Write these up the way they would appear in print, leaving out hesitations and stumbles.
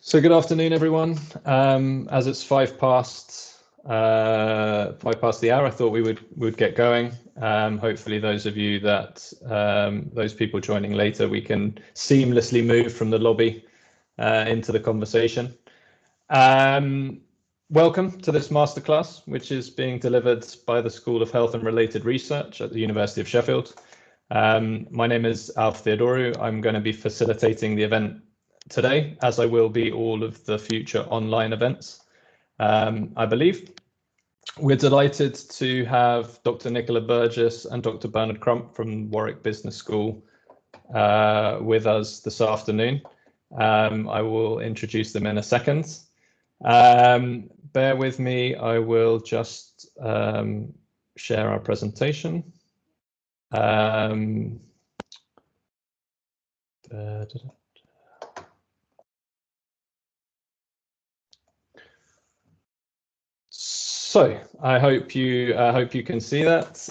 So good afternoon, everyone. As it's 5 past the hour, I thought we would get going. Hopefully, those of you that those people joining later, we can seamlessly move from the lobby into the conversation. Welcome to this masterclass, which is being delivered by the School of Health and Related Research at the University of Sheffield. My name is Alf Theodorou. I'm going to be facilitating the event today, as I will be all of the future online events. I believe we're delighted to have Dr. Nicola Burgess and Dr. Bernard Crump from Warwick Business School with us this afternoon. I will introduce them in a second. Bear with me, I will just share our presentation. So I hope you can see that.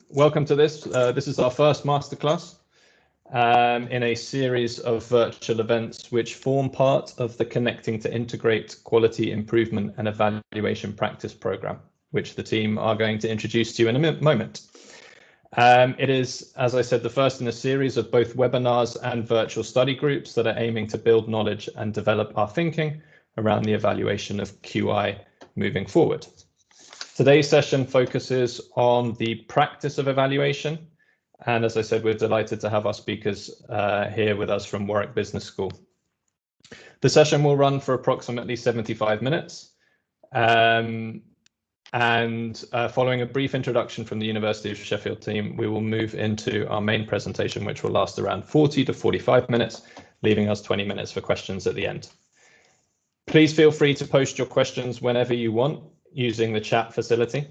Welcome to this. This is our first masterclass in a series of virtual events which form part of the Connecting to Integrate Quality Improvement and Evaluation Practice program, which the team are going to introduce to you in a moment. It is, as I said, the first in a series of both webinars and virtual study groups that are aiming to build knowledge and develop our thinking around the evaluation of QI moving forward. Today's session focuses on the practice of evaluation. And as I said, we're delighted to have our speakers here with us from Warwick Business School. The session will run for approximately 75 minutes. Following a brief introduction from the University of Sheffield team, we will move into our main presentation, which will last around 40 to 45 minutes, leaving us 20 minutes for questions at the end. Please feel free to post your questions whenever you want using the chat facility.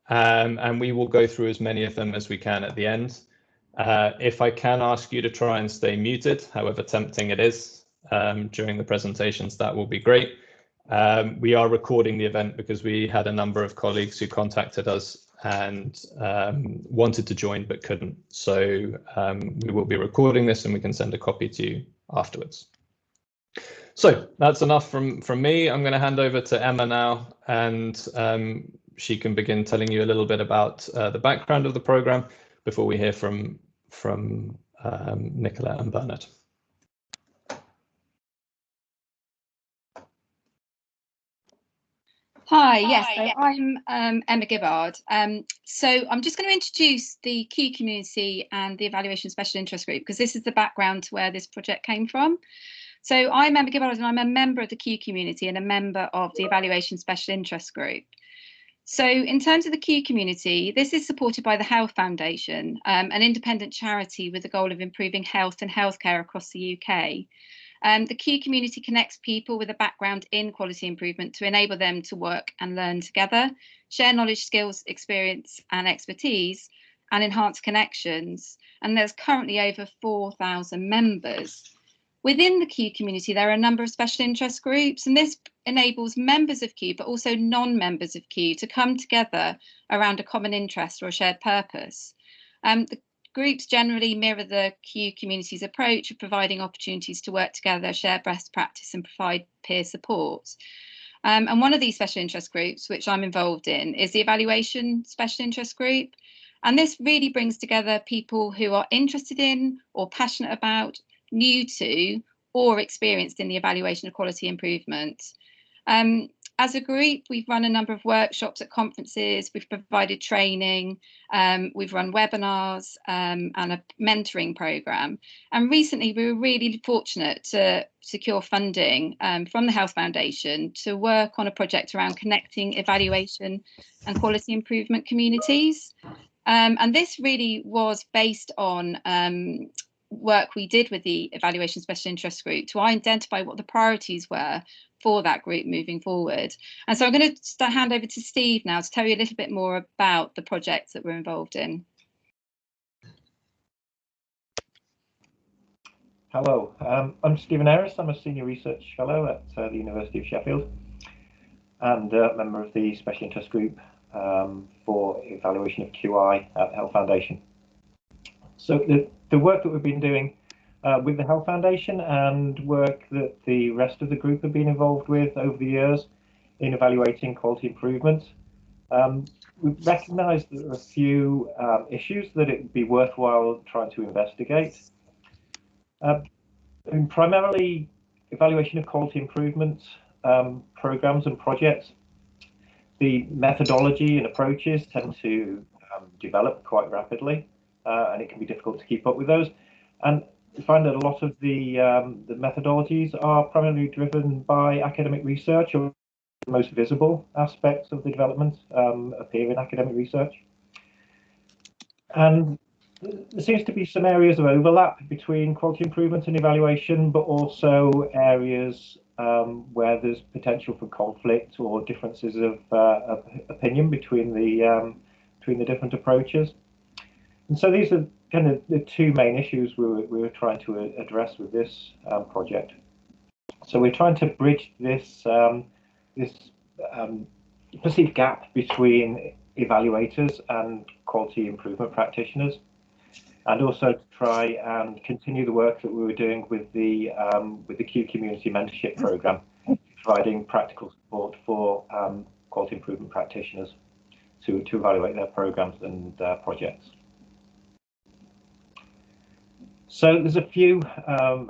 And we will go through as many of them as we can at the end. If I can ask you to try and stay muted, however tempting it is during the presentations, that will be great. We are recording the event because we had a number of colleagues who contacted us and wanted to join but couldn't. So we will be recording this and we can send a copy to you afterwards. So that's enough from me. I'm going to hand over to Emma now, and she can begin telling you a little bit about the background of the program before we hear from Nicola and Bernard. Hi, yes, so I'm Emma Gibbard. So I'm just going to introduce the Q community and the Evaluation Special Interest Group, because this is the background to where this project came from. So I'm Emma Gibbard and I'm a member of the Q community and a member of the Evaluation Special Interest Group. So in terms of the Q community, this is supported by the Health Foundation, an independent charity with the goal of improving health and healthcare across the UK. The Q community connects people with a background in quality improvement to enable them to work and learn together, share knowledge, skills, experience and expertise, and enhance connections. And there's currently over 4,000 members. Within the Q community, there are a number of special interest groups, and this enables members of Q, but also non-members of Q, to come together around a common interest or a shared purpose. The groups generally mirror the Q community's approach of providing opportunities to work together, share best practice and provide peer support. And one of these special interest groups, which I'm involved in, is the Evaluation Special Interest Group. And this really brings together people who are interested in or passionate about, new to, or experienced in the evaluation of quality improvement. As a group, we've run a number of workshops at conferences, we've provided training, we've run webinars and a mentoring programme. And recently we were really fortunate to secure funding from the Health Foundation to work on a project around connecting evaluation and quality improvement communities. And this really was based on work we did with the Evaluation Special Interest Group to identify what the priorities were for that group moving forward. And so I'm going to hand over to Steve now to tell you a little bit more about the projects that we're involved in. Hello, I'm Stephen Harris. I'm a Senior Research Fellow at the University of Sheffield and a member of the Special Interest Group for evaluation of QI at the Health Foundation. So the work that we've been doing with the Health Foundation and work that the rest of the group have been involved with over the years in evaluating quality improvement. We've recognised that there are a few issues that it would be worthwhile trying to investigate. Primarily, evaluation of quality improvement programs and projects. The methodology and approaches tend to develop quite rapidly, and it can be difficult to keep up with those. And we find that a lot of the methodologies are primarily driven by academic research, or the most visible aspects of the development appear in academic research. And there seems to be some areas of overlap between quality improvement and evaluation, but also areas where there's potential for conflict or differences of opinion between the different approaches. And so these are kind of the two main issues we were trying to address with this project. So we're trying to bridge this perceived gap between evaluators and quality improvement practitioners, and also to try and continue the work that we were doing with the Q Community Mentorship Programme, providing practical support for quality improvement practitioners to evaluate their programs and projects. So there's a few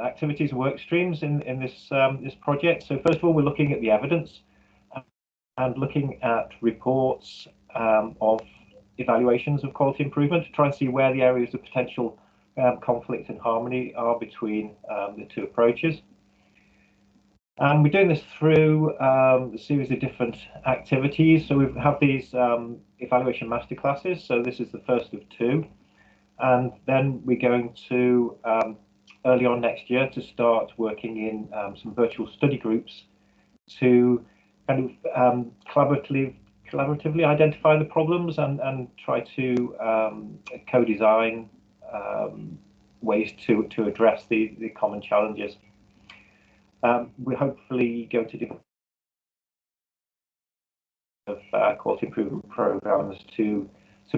activities and work streams in this project. So first of all, we're looking at the evidence and looking at reports of evaluations of quality improvement to try and see where the areas of potential conflict and harmony are between the two approaches. And we're doing this through a series of different activities. So we have these evaluation masterclasses. So this is the first of two. And then we're going to, early on next year, to start working in some virtual study groups to kind of collaboratively identify the problems and try to co-design ways to address the common challenges. We're hopefully going to develop quality improvement programs to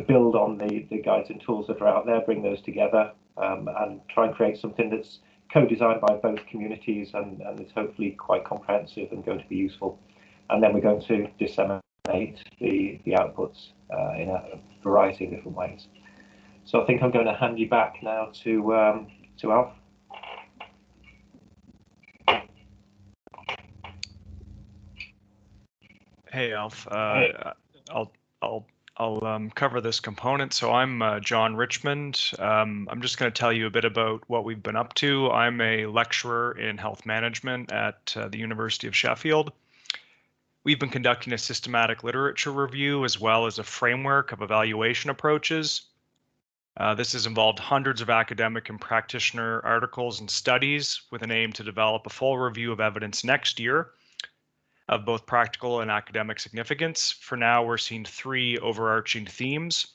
build on the guides and tools that are out there, bring those together, and try and create something that's co-designed by both communities and it's hopefully quite comprehensive and going to be useful. And then we're going to disseminate the outputs in a variety of different ways. So I think I'm going to hand you back now to Alf. Hey, Alf. I'll cover this component. So I'm John Richmond. I'm just going to tell you a bit about what we've been up to. I'm a lecturer in health management at the University of Sheffield. We've been conducting a systematic literature review as well as a framework of evaluation approaches. This has involved hundreds of academic and practitioner articles and studies with an aim to develop a full review of evidence next year of both practical and academic significance. For now, we're seeing three overarching themes.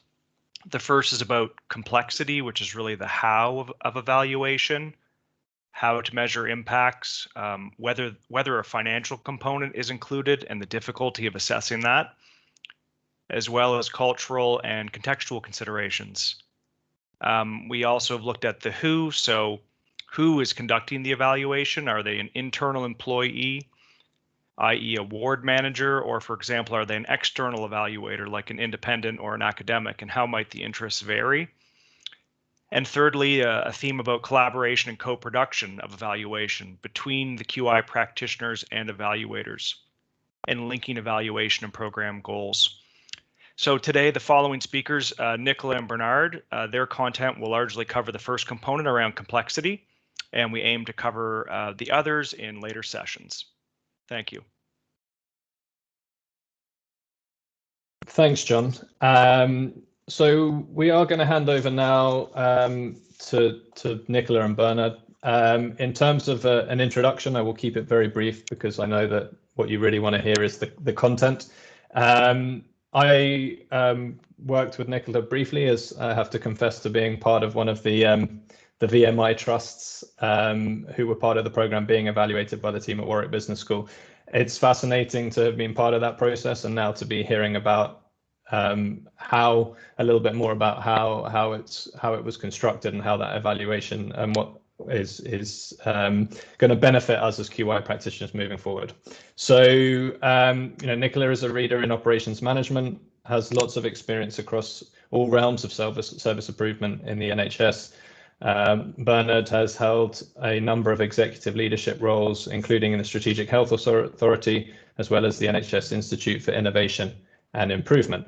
The first is about complexity, which is really the how of evaluation, how to measure impacts, whether a financial component is included and the difficulty of assessing that, as well as cultural and contextual considerations. We also have looked at the who, so who is conducting the evaluation? Are they an internal employee, i.e. a ward manager, or for example, are they an external evaluator like an independent or an academic, and how might the interests vary? And thirdly, a theme about collaboration and co-production of evaluation between the QI practitioners and evaluators, and linking evaluation and program goals. So today, the following speakers, Nicola and Bernard, their content will largely cover the first component around complexity, and we aim to cover the others in later sessions. Thank you. Thanks, John. So we are going to hand over now to Nicola and Bernard. In terms of an introduction, I will keep it very brief because I know that what you really want to hear is the content. I worked with Nicola briefly, as I have to confess to being part of one of the VMI Trusts who were part of the program being evaluated by the team at Warwick Business School. It's fascinating to have been part of that process and now to be hearing about a little bit more about how it was constructed and how that evaluation and is going to benefit us as QI practitioners moving forward. So, Nicola is a reader in operations management, has lots of experience across all realms of service improvement in the NHS. Bernard has held a number of executive leadership roles, including in the Strategic Health Authority, as well as the NHS Institute for Innovation and Improvement.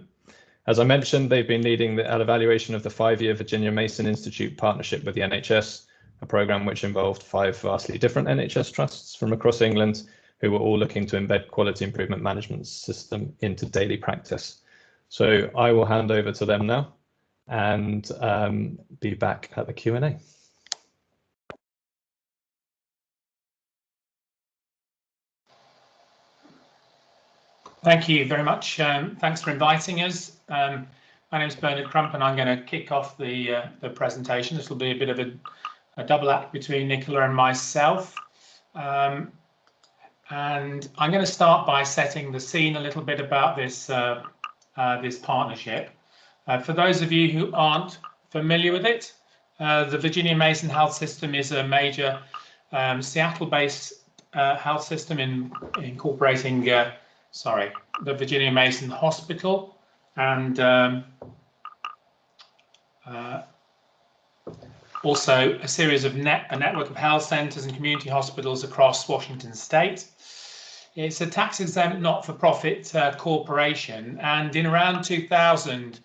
As I mentioned, they've been leading the evaluation of the 5-year Virginia Mason Institute partnership with the NHS, a programme which involved 5 vastly different NHS trusts from across England, who were all looking to embed quality improvement management system into daily practice. So I will hand over to them now and be back at the Q&A. Thank you very much. Thanks for inviting us. My name is Bernard Crump, and I'm going to kick off the presentation. This will be a bit of a double act between Nicola and myself. And I'm going to start by setting the scene a little bit about this, this partnership. For those of you who aren't familiar with it, the Virginia Mason Health System is a major Seattle-based health system incorporating the Virginia Mason Hospital and also a series of a network of health centres and community hospitals across Washington State. It's a tax-exempt, not-for-profit corporation, and in around 2000,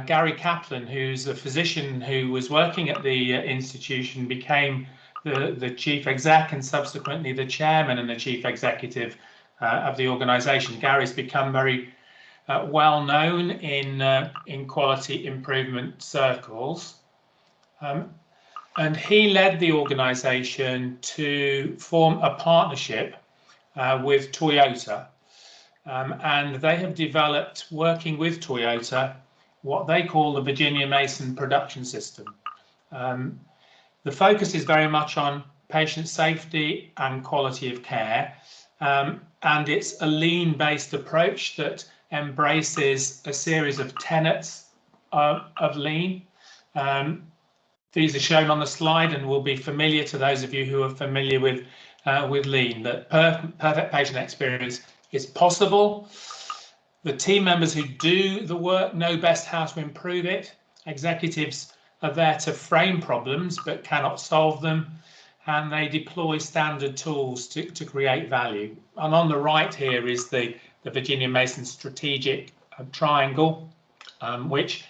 Gary Kaplan, who's a physician who was working at the institution, became the chief exec and subsequently the chairman and the chief executive of the organisation. Gary's become very well known in quality improvement circles, and he led the organisation to form a partnership with Toyota, and they have developed, working with Toyota, what they call the Virginia Mason production system. The focus is very much on patient safety and quality of care, and it's a lean-based approach that embraces a series of tenets of lean. These are shown on the slide and will be familiar to those of you who are familiar with lean. That perfect patient experience is possible. The team members who do the work know best how to improve it. Executives are there to frame problems but cannot solve them, and they deploy standard tools to create value. And on the right here is the Virginia Mason strategic triangle, which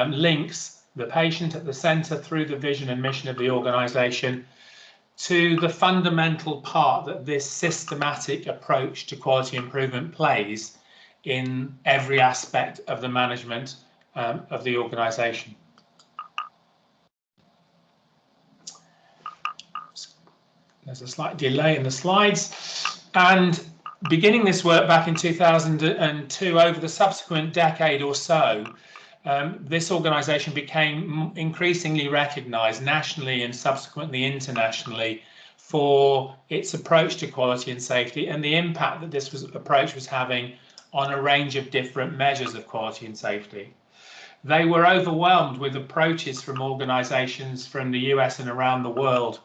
links the patient at the centre through the vision and mission of the organisation to the fundamental part that this systematic approach to quality improvement plays in every aspect of the management of the organisation. There's a slight delay in the slides. And beginning this work back in 2002, over the subsequent decade or so, this organisation became increasingly recognised nationally and subsequently internationally for its approach to quality and safety and the impact that this approach was having on a range of different measures of quality and safety. They were overwhelmed with approaches from organisations from the US and around the world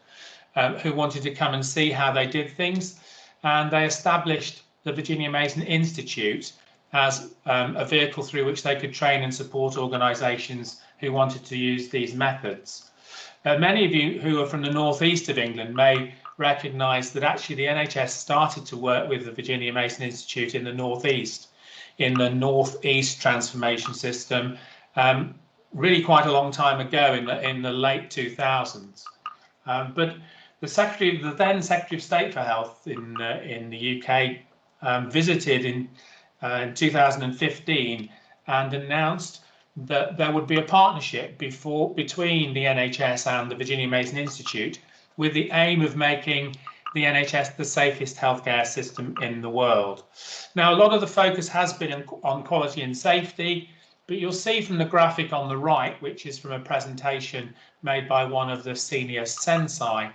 who wanted to come and see how they did things, and they established the Virginia Mason Institute as a vehicle through which they could train and support organisations who wanted to use these methods. Many of you who are from the northeast of England may recognise that actually the NHS started to work with the Virginia Mason Institute in the northeast, in the northeast transformation system, really quite a long time ago in the late 2000s. But the then Secretary of State for Health in the UK visited in 2015 and announced that there would be a partnership between the NHS and the Virginia Mason Institute with the aim of making the NHS the safest healthcare system in the world. Now, a lot of the focus has been on quality and safety, but you'll see from the graphic on the right, which is from a presentation made by one of the senior sensei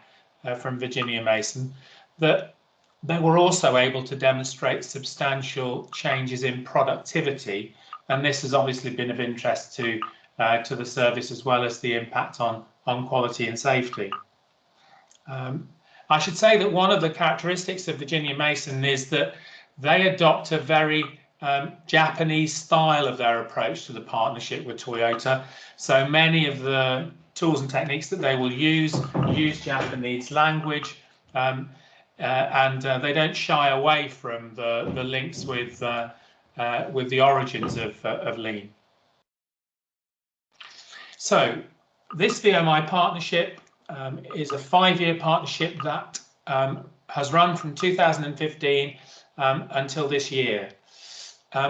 from Virginia Mason, that they were also able to demonstrate substantial changes in productivity, and this has obviously been of interest to the service as well as the impact on quality and safety. I should say that one of the characteristics of Virginia Mason is that they adopt a very Japanese style of their approach to the partnership with Toyota. So many of the tools and techniques that they will use Japanese language, and they don't shy away from the links with the origins of lean. So this VMI partnership is a 5-year partnership that has run from 2015 until this year.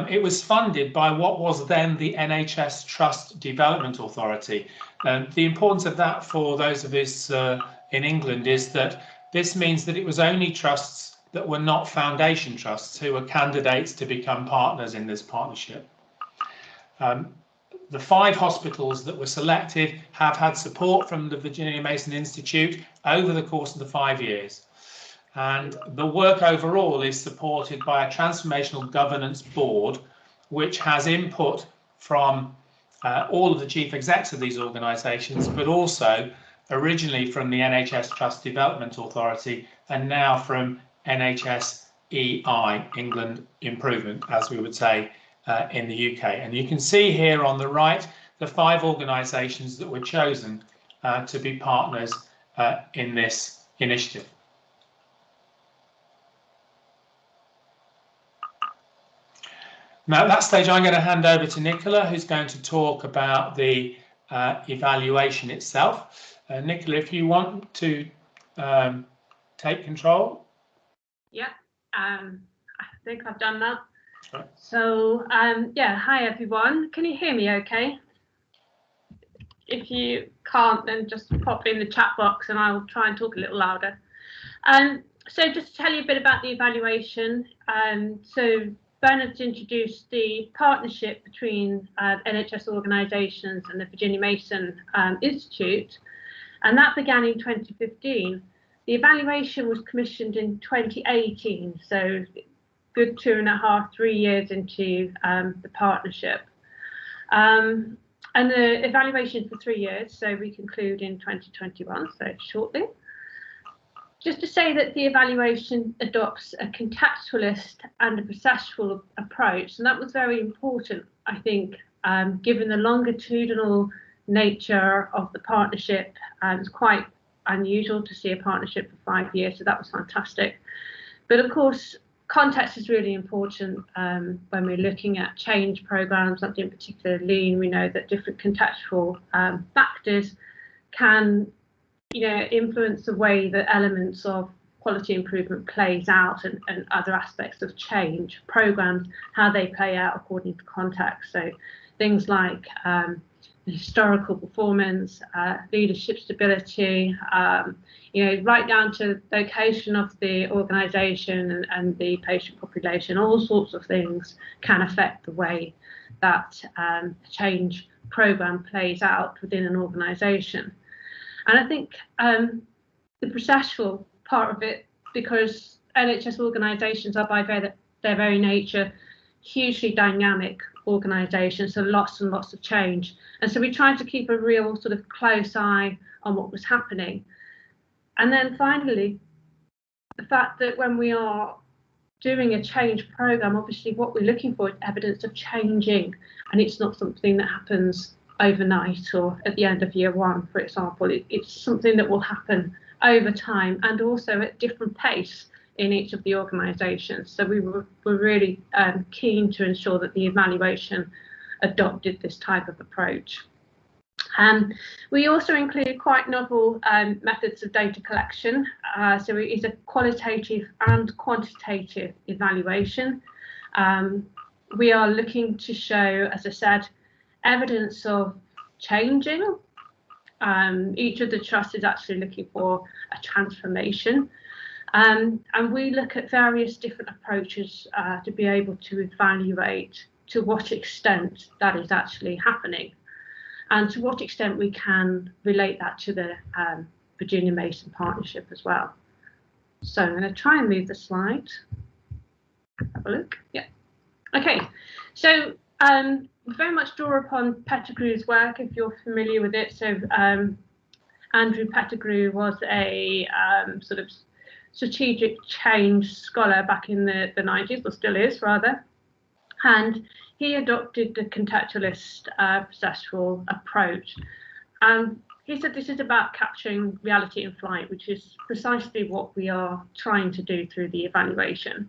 It was funded by what was then the NHS Trust Development Authority. The importance of that for those of us in England is that this means that it was only trusts that were not foundation trusts who were candidates to become partners in this partnership. The 5 hospitals that were selected have had support from the Virginia Mason Institute over the course of the 5 years. And the work overall is supported by a transformational governance board, which has input from all of the chief execs of these organisations, but also originally from the NHS Trust Development Authority and now from NHS EI, England Improvement, as we would say in the UK. And you can see here on the right the 5 organisations that were chosen to be partners in this initiative. Now at that stage I'm going to hand over to Nicola, who's going to talk about the evaluation itself. Nicola, if you want to take control. Yeah, I think I've done that. Right. So yeah, hi everyone. Can you hear me okay? If you can't, then just pop in the chat box and I'll try and talk a little louder. So just to tell you a bit about the evaluation. So Bernard's introduced the partnership between NHS organisations and the Virginia Mason Institute, and that began in 2015. The evaluation was commissioned in 2018, so good 2.5, 3 years into the partnership. And the evaluation for 3 years, so we conclude in 2021, so shortly. Just to say that the evaluation adopts a contextualist and a processual approach, and that was very important, I think, given the longitudinal nature of the partnership. It's quite unusual to see a partnership for 5 years, so that was fantastic. But of course, context is really important when we're looking at change programs, like in particular lean. We know that different contextual factors can influence the way that elements of quality improvement plays out, and other aspects of change programs, how they play out according to context. So things like historical performance, leadership stability, right down to location of the organisation and the patient population, all sorts of things can affect the way that a change programme plays out within an organisation. And I think the processual part of it, because NHS organisations are by their very nature hugely dynamic organisations, so lots and lots of change. And so we tried to keep a real sort of close eye on what was happening. And then finally, the fact that when we are doing a change programme, obviously what we're looking for is evidence of changing, and it's not something that happens overnight or at the end of year 1, for example. It's something that will happen over time and also at different pace in each of the organisations. So we were really keen to ensure that the evaluation adopted this type of approach. We also include quite novel methods of data collection. So it is a qualitative and quantitative evaluation. We are looking to show, as I said, evidence of changing. Each of the trusts is actually looking for a transformation. And we look at various different approaches to be able to evaluate to what extent that is actually happening, and to what extent we can relate that to the Virginia Mason Partnership as well. So I'm going to try and move the slide. Have a look. Yeah. Okay. So very much draw upon Pettigrew's work, if you're familiar with it. So, and Andrew Pettigrew was a sort of strategic change scholar back in the 90s, or still is rather, and he adopted the contextualist processual approach. And he said this is about capturing reality in flight, which is precisely what we are trying to do through the evaluation.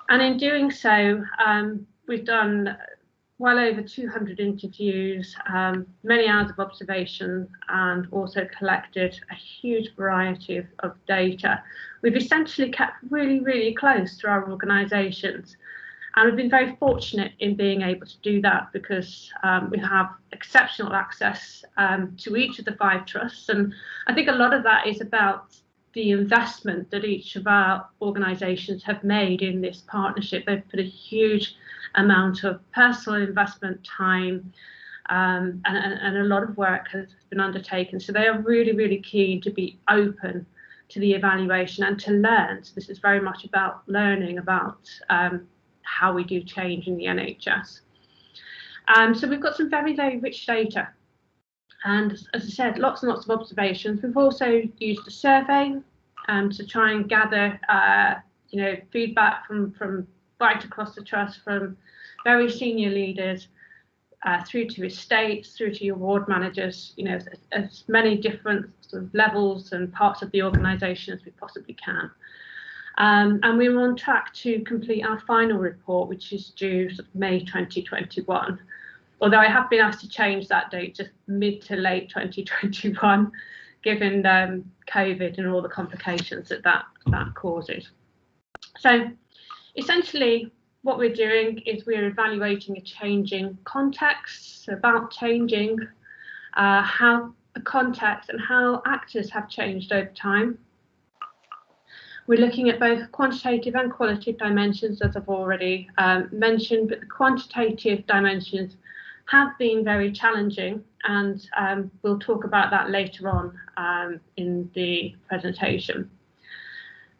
And in doing so, we've done well over 200 interviews, many hours of observation, and also collected a huge variety of data. We've essentially kept really, really close to our organisations. And we've been very fortunate in being able to do that because we have exceptional access to each of the 5 trusts. And I think a lot of that is about the investment that each of our organisations have made in this partnership. They've put a huge amount of personal investment, time, and a lot of work has been undertaken. So they are really, really keen to be open to the evaluation and to learn. So this is very much about learning about how we do change in the NHS. So we've got some very, very rich data. And as I said, lots and lots of observations. We've also used a survey to try and gather feedback from right across the trust, from very senior leaders through to estates, through to your ward managers, as many different sort of levels and parts of the organisation as we possibly can. And we're on track to complete our final report, which is due sort of May 2021. Although I have been asked to change that date to mid to late 2021, given COVID and all the complications that causes. So essentially, what we're doing is we're evaluating a changing context, about changing how the context and how actors have changed over time. We're looking at both quantitative and qualitative dimensions, as I've already mentioned, but the quantitative dimensions have been very challenging, and we'll talk about that later on in the presentation.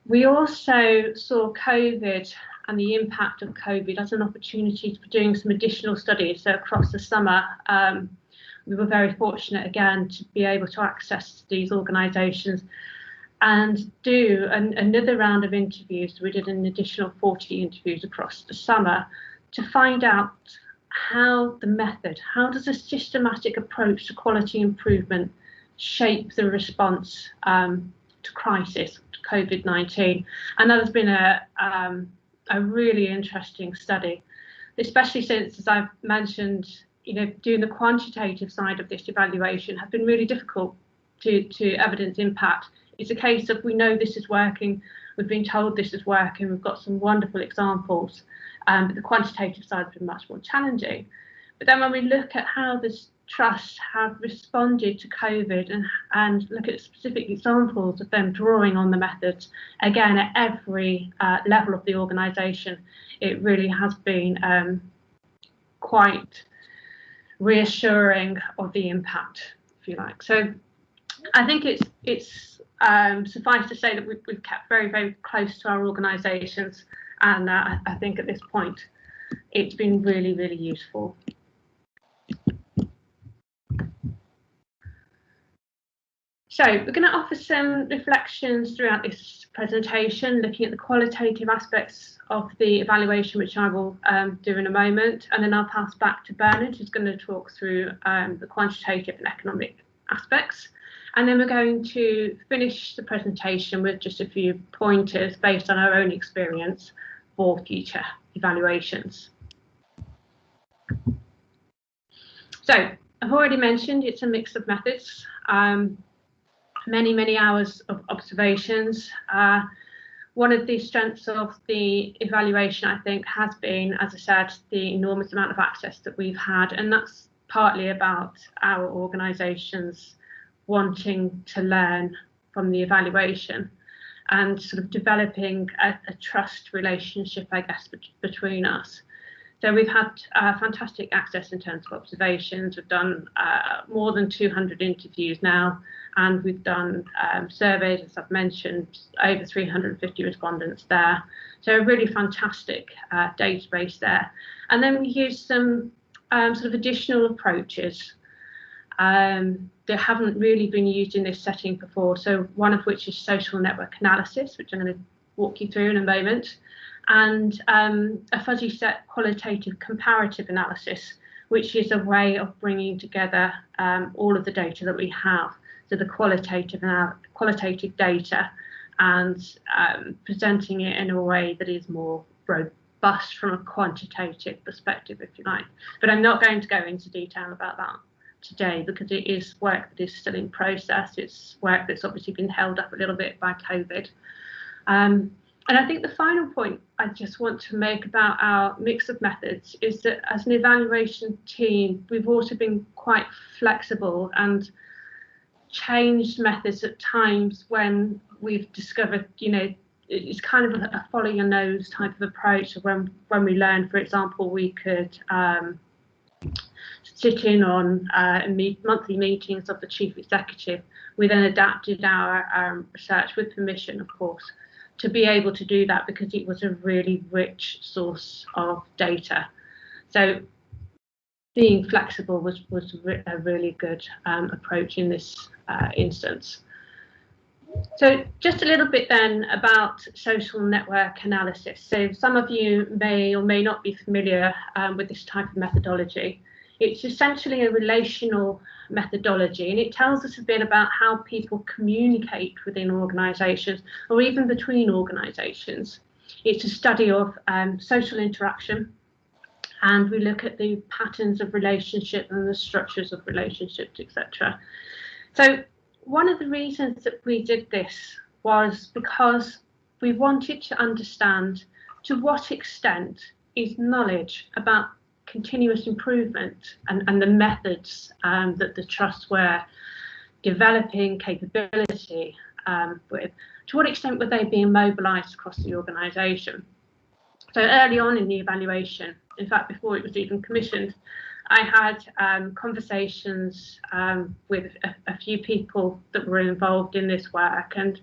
We also saw COVID and the impact of COVID as an opportunity for doing some additional studies. So across the summer, we were very fortunate again to be able to access these organisations and do another round of interviews. We did an additional 40 interviews across the summer to find out how the method, how does a systematic approach to quality improvement shape the response to crisis, to COVID-19. And that has been a really interesting study, especially since, as I've mentioned, doing the quantitative side of this evaluation has been really difficult to evidence impact. It's a case of we know this is working, we've been told this is working, we've got some wonderful examples, but the quantitative side has been much more challenging. But then when we look at how this trusts have responded to COVID and look at specific examples of them drawing on the methods, again, at every level of the organisation, it really has been quite reassuring of the impact, if you like. So I think it's suffice to say that we've kept very, very close to our organisations, and I think at this point it's been really, really useful. So we're going to offer some reflections throughout this presentation, looking at the qualitative aspects of the evaluation, which I will do in a moment, and then I'll pass back to Bernard, who's going to talk through the quantitative and economic aspects. And then we're going to finish the presentation with just a few pointers based on our own experience for future evaluations. So I've already mentioned it's a mix of methods. Many hours of observations. One of the strengths of the evaluation, I think, has been, as I said, the enormous amount of access that we've had, and that's partly about our organisations wanting to learn from the evaluation and sort of developing a trust relationship, I guess, between us. So we've had fantastic access in terms of observations. We've done more than 200 interviews now, and we've done surveys, as I've mentioned, over 350 respondents there. So a really fantastic database there. And then we use some sort of additional approaches. that haven't really been used in this setting before. So one of which is social network analysis, which I'm going to walk you through in a moment, and a fuzzy set qualitative comparative analysis, which is a way of bringing together all of the data that we have, so the qualitative data, and presenting it in a way that is more robust from a quantitative perspective, if you like. But I'm not going to go into detail about that today, because it is work that is still in process. It's work that's obviously been held up a little bit by COVID. And I think the final point I just want to make about our mix of methods is that as an evaluation team, we've also been quite flexible and changed methods at times when we've discovered, you know, it's kind of a follow your nose type of approach. When we learned, for example, we could sit in on monthly meetings of the chief executive, we then adapted our research, with permission, of course, to be able to do that, because it was a really rich source of data. So being flexible was a really good approach in this instance. So just a little bit then about social network analysis. So some of you may or may not be familiar with this type of methodology. It's essentially a relational methodology, and it tells us a bit about how people communicate within organisations, or even between organisations. It's a study of social interaction, and we look at the patterns of relationship and the structures of relationships, etc. So one of the reasons that we did this was because we wanted to understand to what extent is knowledge about continuous improvement and the methods that the trusts were developing capability with, to what extent were they being mobilised across the organisation. So early on in the evaluation, in fact before it was even commissioned, I had conversations with a few people that were involved in this work, and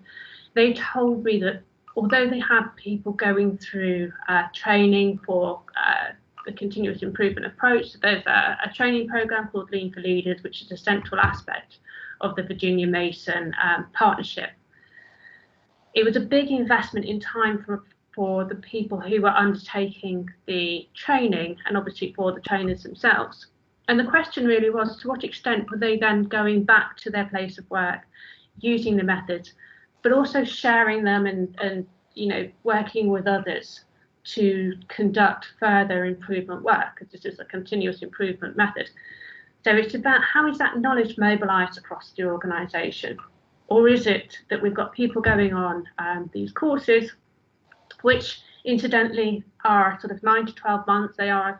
they told me that although they had people going through training for the continuous improvement approach, so there's a training program called Lean for Leaders, which is a central aspect of the Virginia Mason partnership. It was a big investment in time for the people who were undertaking the training, and obviously for the trainers themselves. And the question really was, to what extent were they then going back to their place of work, using the methods, but also sharing them and you know, working with others to conduct further improvement work, because this is a continuous improvement method. So it's about how is that knowledge mobilised across the organisation, or is it that we've got people going on these courses, which incidentally are sort of 9 to 12 months. They are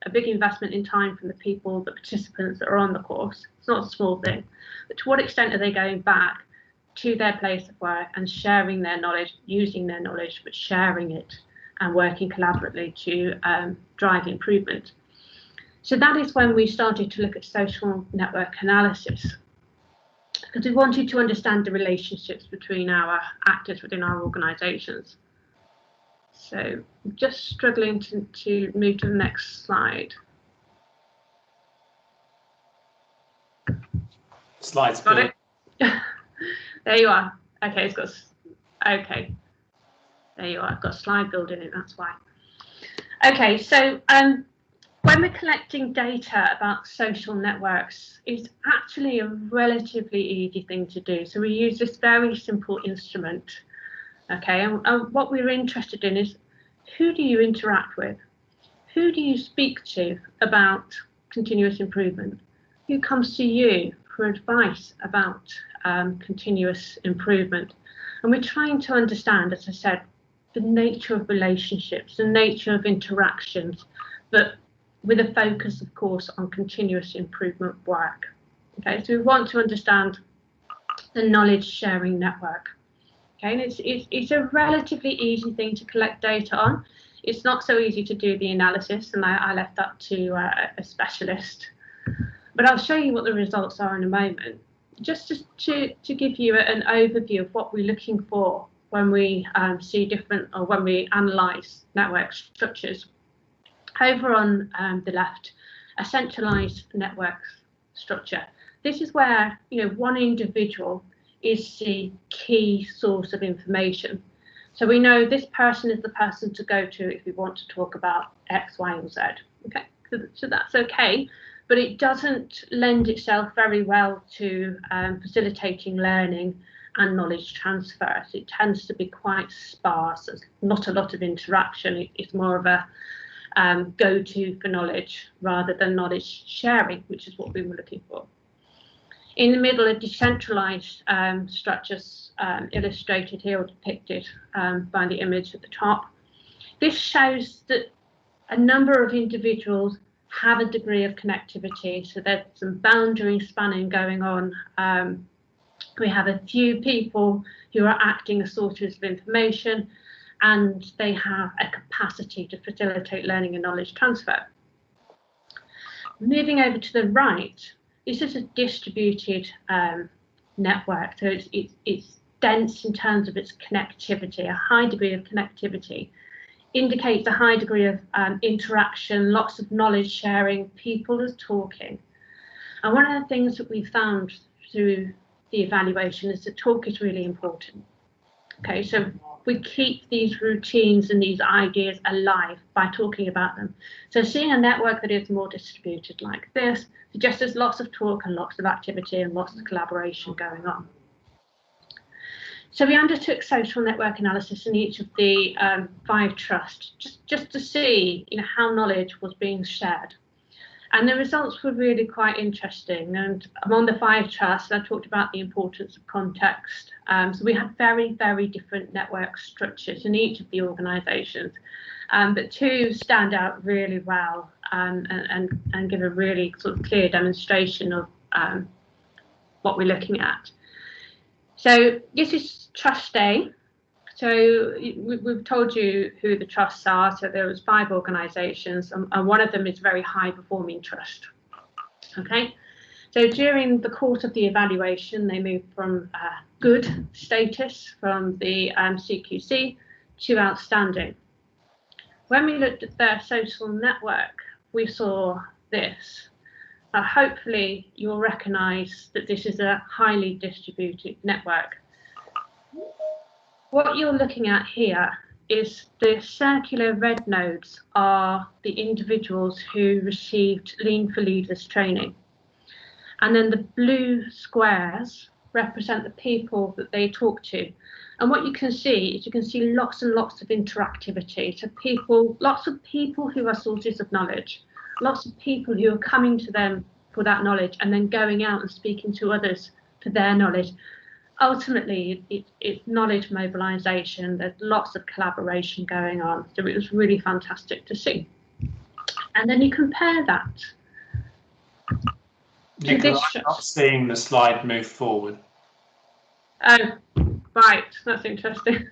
a big investment in time from the people, the participants that are on the course. It's not a small thing, but to what extent are they going back to their place of work and sharing their knowledge, using their knowledge, but sharing it and working collaboratively to drive improvement. So that is when we started to look at social network analysis, because we wanted to understand the relationships between our actors within our organisations. So I'm just struggling to move to the next slide. Slides. Got it? There you are. Okay, it's got, okay. There you are, I've got slide build in it, that's why. Okay, so when we're collecting data about social networks, it's actually a relatively easy thing to do. So we use this very simple instrument, okay, and what we're interested in is, who do you interact with? Who do you speak to about continuous improvement? Who comes to you for advice about continuous improvement? And we're trying to understand, as I said, the nature of relationships, the nature of interactions, but with a focus, of course, on continuous improvement work. Okay, so we want to understand the knowledge sharing network. Okay, and it's a relatively easy thing to collect data on. It's not so easy to do the analysis, and I left that to a specialist. But I'll show you what the results are in a moment. Just to give you an overview of what we're looking for when we see different, or when we analyse network structures. Over on the left, a centralised network structure. this is where, you know, one individual is the key source of information. So we know this person is the person to go to if we want to talk about X, Y, or Z. Okay, so that's okay, but it doesn't lend itself very well to facilitating learning and knowledge transfer. So it tends to be quite sparse. There's not a lot of interaction. It's more of a go-to for knowledge rather than knowledge sharing, which is what we were looking for. In the middle are decentralized structures illustrated here or depicted by the image at the top. This shows that a number of individuals have a degree of connectivity, so there's some boundary spanning going on. We have a few people who are acting as sources of information, and they have a capacity to facilitate learning and knowledge transfer. Moving over to the right, this is a distributed network, so it's dense in terms of its connectivity. A high degree of connectivity indicates a high degree of interaction, lots of knowledge sharing, people are talking. And one of the things that we found through the evaluation is that talk is really important. Okay, so we keep these routines and these ideas alive by talking about them. So seeing a network that is more distributed like this suggests there's lots of talk and lots of activity and lots of collaboration going on. So we undertook social network analysis in each of the 5 trusts, just to see, you know, how knowledge was being shared. And the results were really quite interesting. And among the 5 trusts, I talked about the importance of context. So we had very, very different network structures in each of the organisations, but 2 stand out really well and give a really sort of clear demonstration of what we're looking at. So this is Trust A. So we've told you who the trusts are. So there was 5 organisations, and one of them is a very high performing trust. Okay, so during the course of the evaluation, they moved from good status from the CQC to outstanding. When we looked at their social network, we saw this. Hopefully you'll recognise that this is a highly distributed network. What you're looking at here is the circular red nodes are the individuals who received Lean for Leaders training. And then the blue squares represent the people that they talk to. And what you can see is you can see lots and lots of interactivity. So lots of people who are sources of knowledge, lots of people who are coming to them for that knowledge and then going out and speaking to others for their knowledge. Ultimately, it's knowledge mobilisation. There's lots of collaboration going on. So it was really fantastic to see. And then you compare that to this. I'm not seeing the slide move forward. Oh, right. That's interesting.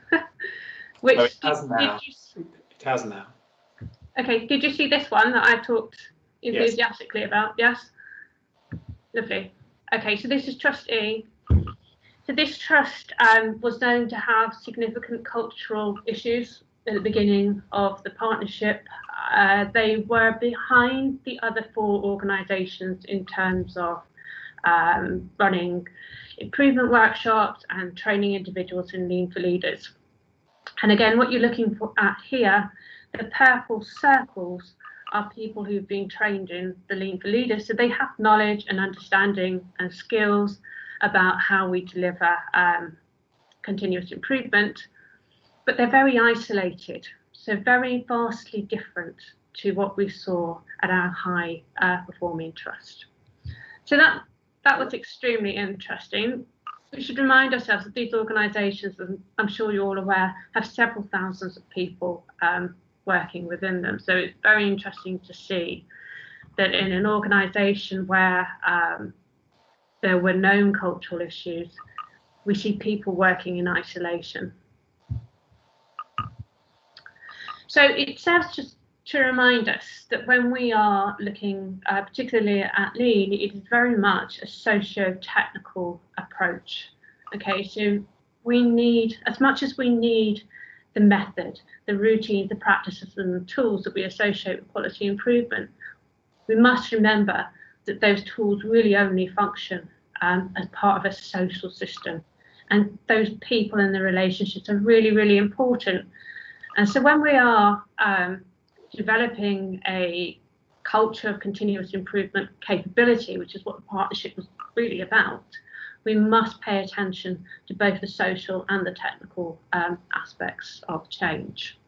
Which it has now. It has now. Okay. Did you see this one that I talked enthusiastically about? Yes. Lovely. Okay. So this is Trust E. So this trust was known to have significant cultural issues at the beginning of the partnership. They were behind the other 4 organisations in terms of running improvement workshops and training individuals in Lean for Leaders. And again, what you're looking at here, the purple circles are people who've been trained in the Lean for Leaders. So they have knowledge and understanding and skills about how we deliver continuous improvement, but they're very isolated, so very vastly different to what we saw at our high performing trust. So that was extremely interesting. We should remind ourselves that these organisations, and I'm sure you're all aware, have several thousands of people working within them. So it's very interesting to see that in an organisation where there were known cultural issues, we see people working in isolation. So it serves just to remind us that when we are looking particularly at Lean, it is very much a socio-technical approach. Okay, so we need, as much as we need the method, the routines, the practices and the tools that we associate with quality improvement, we must remember that those tools really only function as part of a social system. And those people and the relationships are really, really important. And so when we are developing a culture of continuous improvement capability, which is what the partnership was really about, we must pay attention to both the social and the technical aspects of change.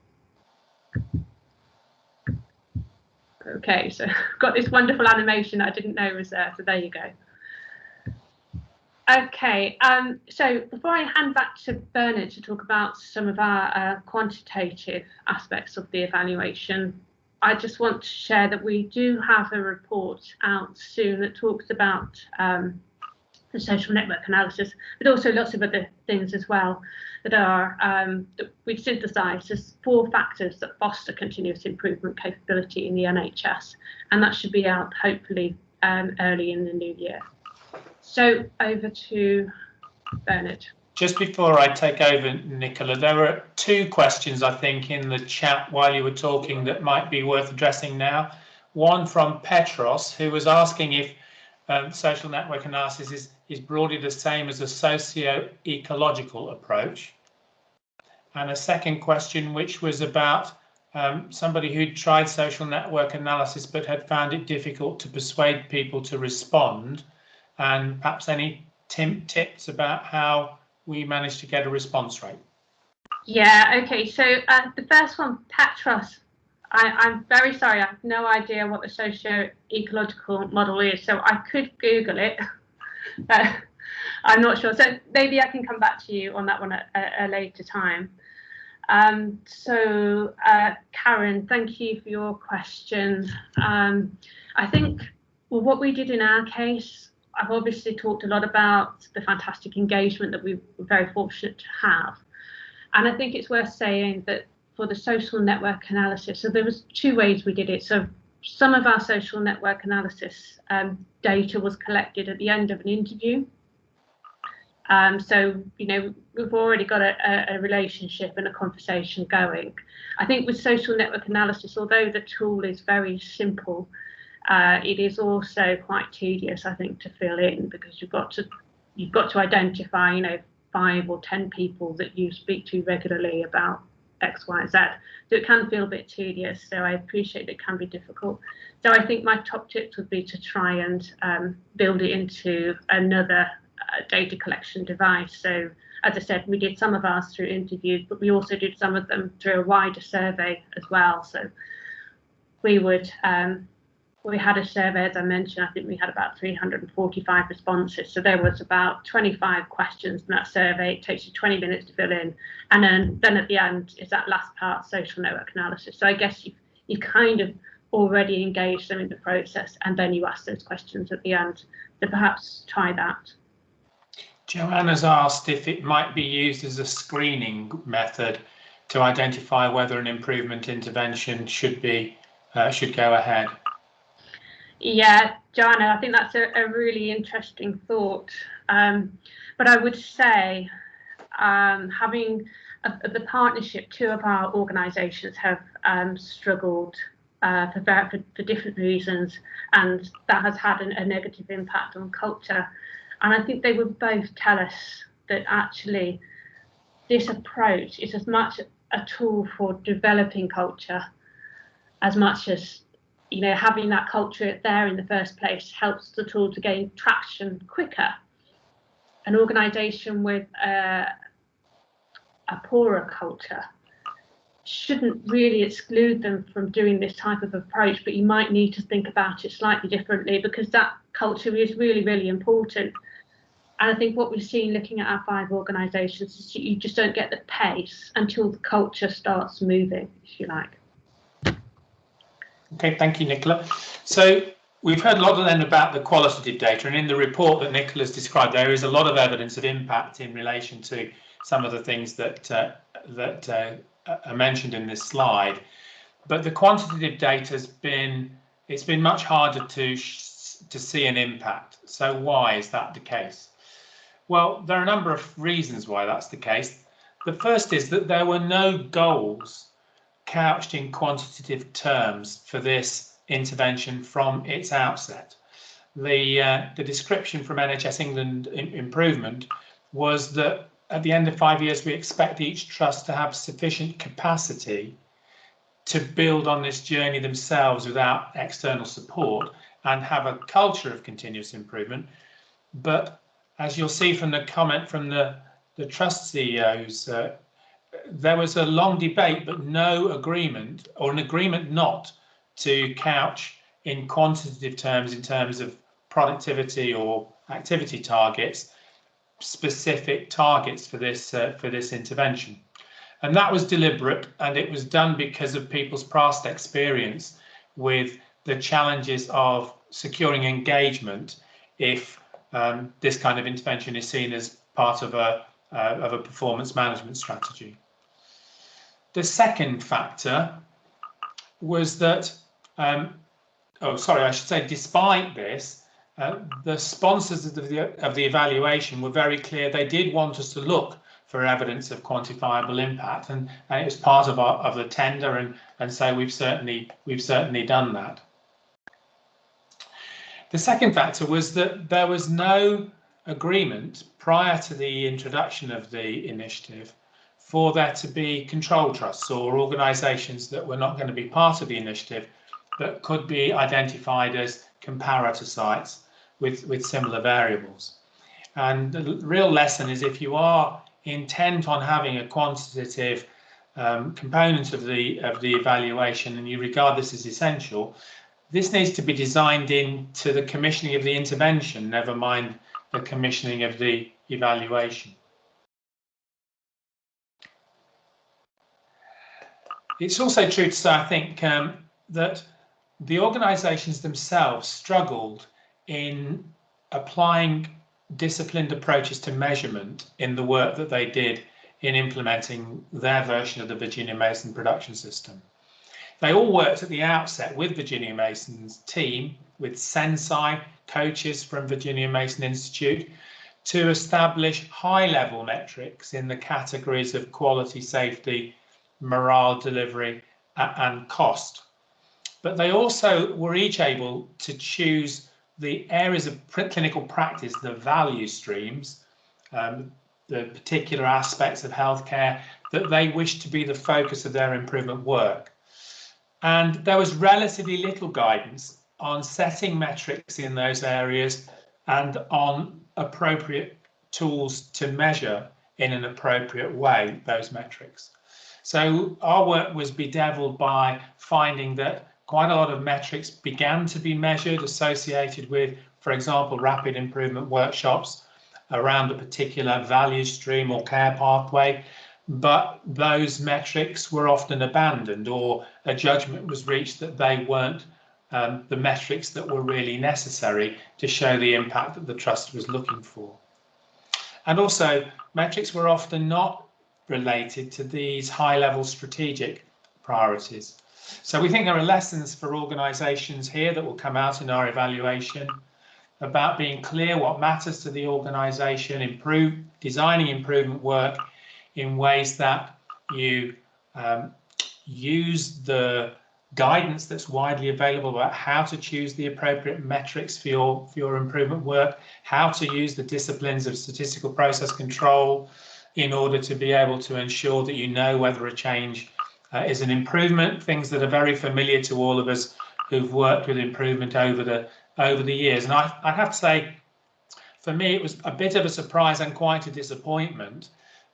Okay, so I've got this wonderful animation I didn't know was there, so there you go. Okay, so before I hand back to Bernard to talk about some of our quantitative aspects of the evaluation, I just want to share that we do have a report out soon that talks about the social network analysis, but also lots of other things as well that are that we've synthesised as 4 factors that foster continuous improvement capability in the NHS, and that should be out hopefully early in the new year. So over to Bernard. Just before I take over, Nicola, there were 2 questions, I think, in the chat while you were talking that might be worth addressing now. One from Petros, who was asking if social network analysis is broadly the same as a socio-ecological approach. And a second question, which was about somebody who'd tried social network analysis but had found it difficult to persuade people to respond, and perhaps any tips about how we managed to get a response rate. Yeah, okay, so the first one, Petros, I'm very sorry, I have no idea what the socio-ecological model is, so I could Google it, but I'm not sure. So maybe I can come back to you on that one at a later time. Karen, thank you for your question. I think, well, what we did in our case, I've obviously talked a lot about the fantastic engagement that we were very fortunate to have. And I think it's worth saying that for the social network analysis, so there was 2 ways we did it. So some of our social network analysis data was collected at the end of an interview. So, you know, we've already got a relationship and a conversation going. I think with social network analysis, although the tool is very simple, it is also quite tedious, I think, to fill in, because you've got to identify, you know, 5 or 10 people that you speak to regularly about X, Y, Z. So it can feel a bit tedious. So I appreciate it can be difficult. So I think my top tips would be to try and build it into another data collection device. So as I said, we did some of ours through interviews, but we also did some of them through a wider survey as well. So we would we had a survey, as I mentioned, I think we had about 345 responses. So there was about 25 questions in that survey. It takes you 20 minutes to fill in. And then at the end is that last part, social network analysis. So I guess you kind of already engaged them in the process, and then you ask those questions at the end. So perhaps try that. Joanna's asked if it might be used as a screening method to identify whether an improvement intervention should go ahead. Yeah, Joanna, I think that's a really interesting thought. But I would say having the partnership, 2 of our organisations have struggled for different reasons, and that has had a negative impact on culture. And I think they would both tell us that actually this approach is as much a tool for developing culture as much as, you know, having that culture there in the first place helps the tool to gain traction quicker. An organisation with a poorer culture shouldn't really exclude them from doing this type of approach, but you might need to think about it slightly differently, because that culture is really, really important. And I think what we've seen looking at our 5 organisations is you just don't get the pace until the culture starts moving, if you like. Okay, thank you, Nicola. So we've heard a lot then about the qualitative data, and in the report that Nicola's described, there is a lot of evidence of impact in relation to some of the things that are mentioned in this slide. But the quantitative data it's been much harder to see an impact. So why is that the case? Well, there are a number of reasons why that's the case. The first is that there were no goals couched in quantitative terms for this intervention from its outset. the description from NHS England improvement was that at the end of 5 years, we expect each trust to have sufficient capacity to build on this journey themselves without external support and have a culture of continuous improvement. But as you'll see from the comment from the trust CEOs, there was a long debate, but no agreement, or an agreement not to couch in quantitative terms, in terms of productivity or activity targets, specific targets for this intervention. And that was deliberate, and it was done because of people's past experience with the challenges of securing engagement if this kind of intervention is seen as part of a performance management strategy. The second factor was that, despite this, the sponsors of the evaluation were very clear. They did want us to look for evidence of quantifiable impact, and it was part of the tender, and so we've certainly done that. The second factor was that there was no agreement prior to the introduction of the initiative for there to be control trusts or organisations that were not going to be part of the initiative that could be identified as comparator sites with similar variables. And the real lesson is, if you are intent on having a quantitative component of the evaluation and you regard this as essential, this needs to be designed into the commissioning of the intervention, never mind the commissioning of the evaluation. It's also true to say, I think, that the organisations themselves struggled in applying disciplined approaches to measurement in the work that they did in implementing their version of the Virginia Mason production system. They all worked at the outset with Virginia Mason's team, with Sensei coaches from Virginia Mason Institute, to establish high-level metrics in the categories of quality, safety, morale, delivery, and cost. But they also were each able to choose the areas of clinical practice, the value streams, the particular aspects of healthcare that they wished to be the focus of their improvement work. And there was relatively little guidance on setting metrics in those areas and on appropriate tools to measure in an appropriate way those metrics. So our work was bedeviled by finding that quite a lot of metrics began to be measured associated with, for example, rapid improvement workshops around a particular value stream or care pathway, but those metrics were often abandoned, or a judgment was reached that they weren't the metrics that were really necessary to show the impact that the trust was looking for. And also, metrics were often not related to these high-level strategic priorities. So we think there are lessons for organisations here that will come out in our evaluation about being clear what matters to the organisation, designing improvement work in ways that you use the guidance that's widely available about how to choose the appropriate metrics for your improvement work, how to use the disciplines of statistical process control in order to be able to ensure that you know whether a change is an improvement, things that are very familiar to all of us who've worked with improvement over the years. And I'd have to say, for me, it was a bit of a surprise and quite a disappointment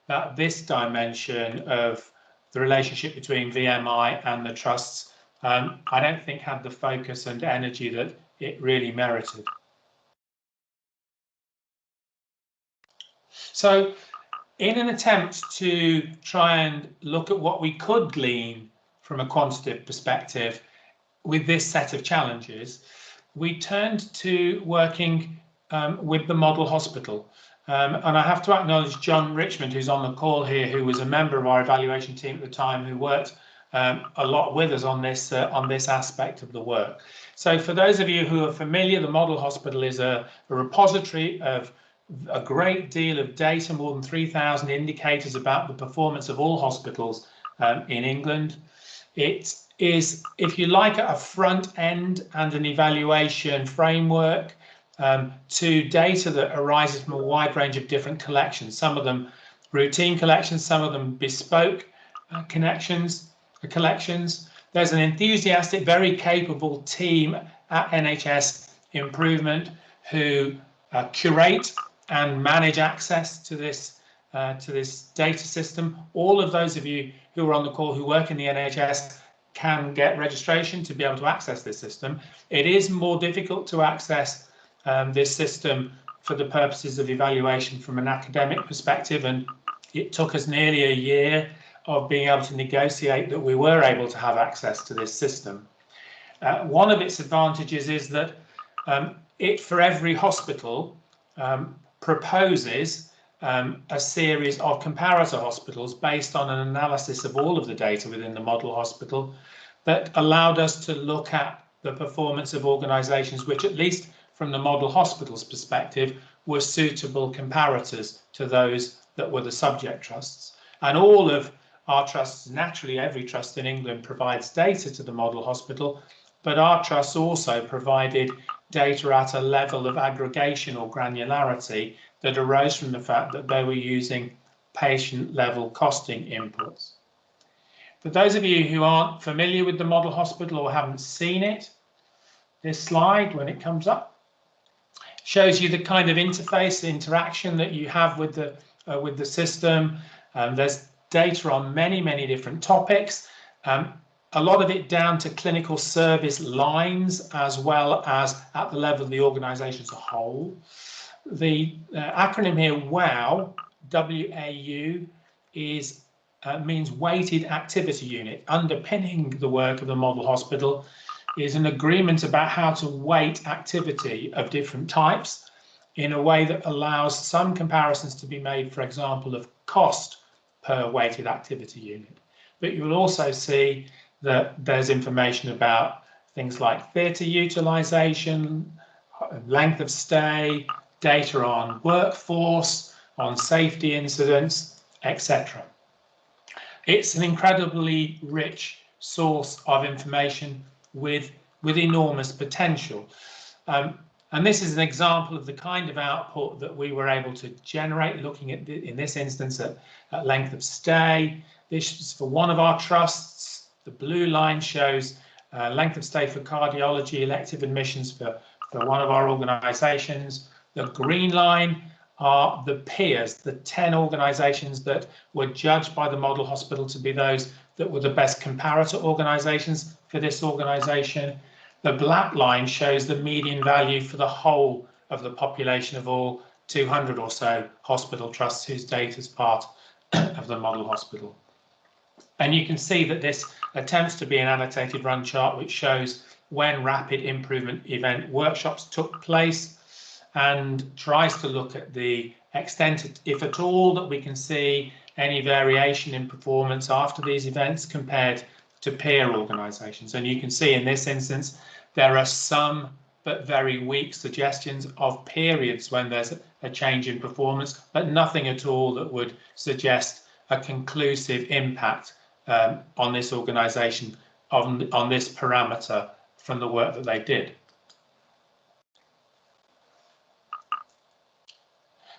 that this dimension of the relationship between VMI and the trusts, I don't think had the focus and energy that it really merited. So in an attempt to try and look at what we could glean from a quantitative perspective with this set of challenges, we turned to working with the model hospital. And I have to acknowledge John Richmond, who's on the call here, who was a member of our evaluation team at the time, who worked a lot with us on this aspect of the work. So for those of you who are familiar, the model hospital is a repository of a great deal of data, more than 3,000 indicators about the performance of all hospitals in England. It is, if you like, a front end and an evaluation framework to data that arises from a wide range of different collections, some of them routine collections, some of them bespoke collections. There's an enthusiastic, very capable team at NHS Improvement who curate and manage access to this data system. All of those of you who are on the call who work in the NHS can get registration to be able to access this system. It is more difficult to access this system for the purposes of evaluation from an academic perspective, and it took us nearly a year of being able to negotiate that we were able to have access to this system. One of its advantages is that it, for every hospital, proposes a series of comparator hospitals based on an analysis of all of the data within the model hospital that allowed us to look at the performance of organisations which, at least from the model hospital's perspective, were suitable comparators to those that were the subject trusts. And all of our trusts, naturally every trust in England provides data to the model hospital, but our trusts also provided data at a level of aggregation or granularity that arose from the fact that they were using patient level costing inputs. For those of you who aren't familiar with the model hospital or haven't seen it, this slide, when it comes up, shows you the kind of interface interaction that you have with the system. There's data on many different topics, a lot of it down to clinical service lines as well as at the level of the organisation as a whole. The acronym here, WOW, W-A-U, means Weighted Activity Unit. Underpinning the work of the model hospital is an agreement about how to weight activity of different types in a way that allows some comparisons to be made, for example, of cost per weighted activity unit. But you will also see that there's information about things like theatre utilisation, length of stay, data on workforce, on safety incidents, etc. It's an incredibly rich source of information with enormous potential. And this is an example of the kind of output that we were able to generate, looking at, in this instance, at length of stay. This is for one of our trusts. The blue line shows length of stay for cardiology elective admissions for one of our organisations. The green line are the peers, the 10 organisations that were judged by the model hospital to be those that were the best comparator organisations for this organisation. The black line shows the median value for the whole of the population of all 200 or so hospital trusts whose data is part of the model hospital. And you can see that this attempts to be an annotated run chart which shows when rapid improvement event workshops took place and tries to look at the extent, if at all, that we can see any variation in performance after these events compared to peer organisations. And you can see in this instance, there are some but very weak suggestions of periods when there's a change in performance, but nothing at all that would suggest a conclusive impact on this organisation, on this parameter from the work that they did.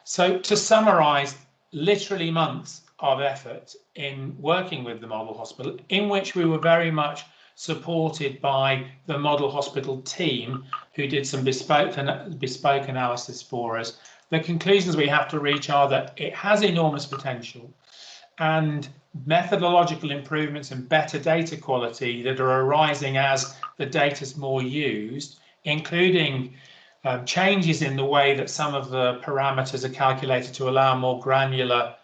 So to summarise, literally months of effort in working with the model hospital, in which we were very much supported by the model hospital team who did some bespoke analysis for us. The conclusions we have to reach are that it has enormous potential, and methodological improvements and better data quality that are arising as the data is more used, including changes in the way that some of the parameters are calculated to allow more granular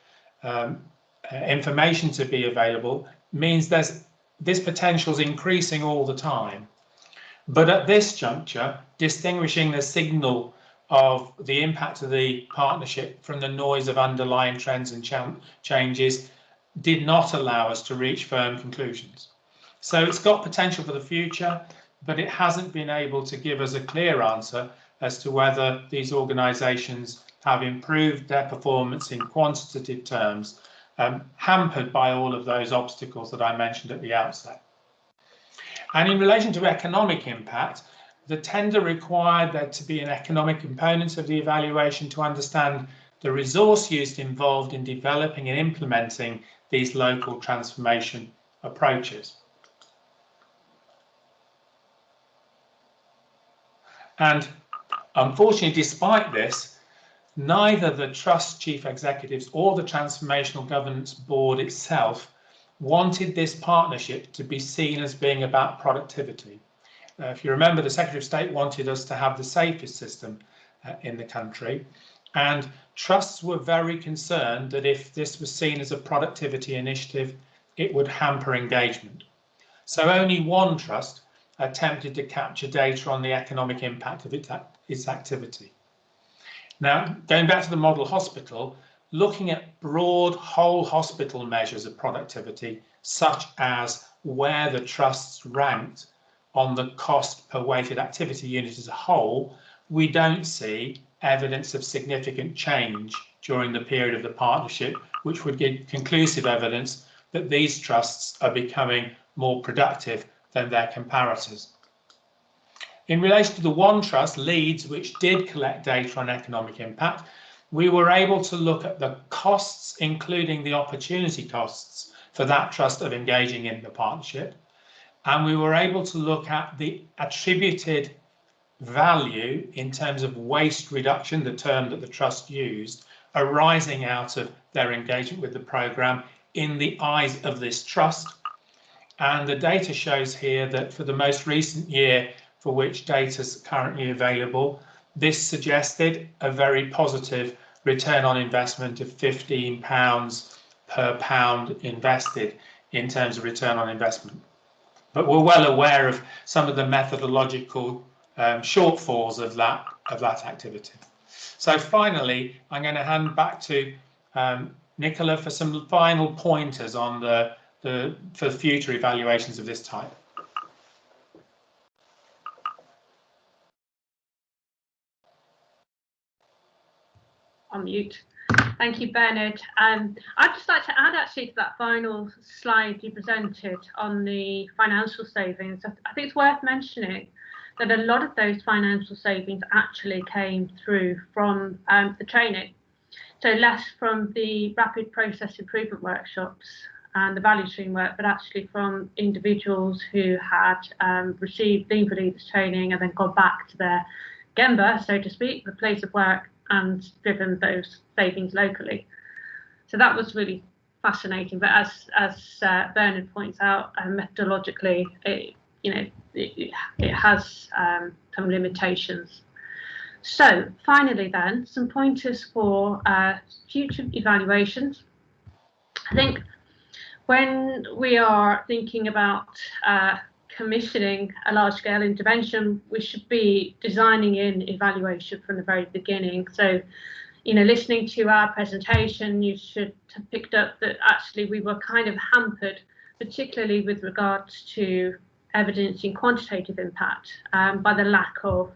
information to be available, means this potential is increasing all the time. But at this juncture, distinguishing the signal of the impact of the partnership from the noise of underlying trends and changes did not allow us to reach firm conclusions. So it's got potential for the future, but it hasn't been able to give us a clear answer as to whether these organisations have improved their performance in quantitative terms, hampered by all of those obstacles that I mentioned at the outset. And in relation to economic impact, The tender required there to be an economic component of the evaluation to understand the resource used involved in developing and implementing these local transformation approaches. And unfortunately, despite this, neither the Trust Chief Executives or the Transformational Governance Board itself wanted this partnership to be seen as being about productivity. If you remember, the Secretary of State wanted us to have the safest system in the country, and trusts were very concerned that if this was seen as a productivity initiative, it would hamper engagement. So only one trust attempted to capture data on the economic impact of its activity. Now, going back to the model hospital, looking at broad whole hospital measures of productivity, such as where the trusts ranked on the cost per weighted activity unit as a whole, we don't see evidence of significant change during the period of the partnership, which would give conclusive evidence that these trusts are becoming more productive than their comparators. In relation to the one trust, Leeds, which did collect data on economic impact, we were able to look at the costs, including the opportunity costs for that trust of engaging in the partnership. And we were able to look at the attributed value in terms of waste reduction, the term that the trust used, arising out of their engagement with the programme in the eyes of this trust. And the data shows here that for the most recent year for which data is currently available, this suggested a very positive return on investment of £15 per pound invested in terms of return on investment. But we're well aware of some of the methodological shortfalls of that activity. So finally, I'm going to hand back to Nicola for some final pointers on for future evaluations of this type. On mute. Thank you, Bernard. I'd just like to add actually to that final slide you presented on the financial savings. I think it's worth mentioning that a lot of those financial savings actually came through from the training. So less from the rapid process improvement workshops and the value stream work, but actually from individuals who had received Lean Leaders training and then gone back to their Gemba, so to speak, the place of work, and driven those savings locally. So that was really fascinating. But as Bernard points out, methodologically, it has some limitations. So finally then, some pointers for future evaluations. I think when we are thinking about commissioning a large-scale intervention, we should be designing in evaluation from the very beginning. So, listening to our presentation, you should have picked up that actually we were kind of hampered, particularly with regards to evidencing quantitative impact by the lack of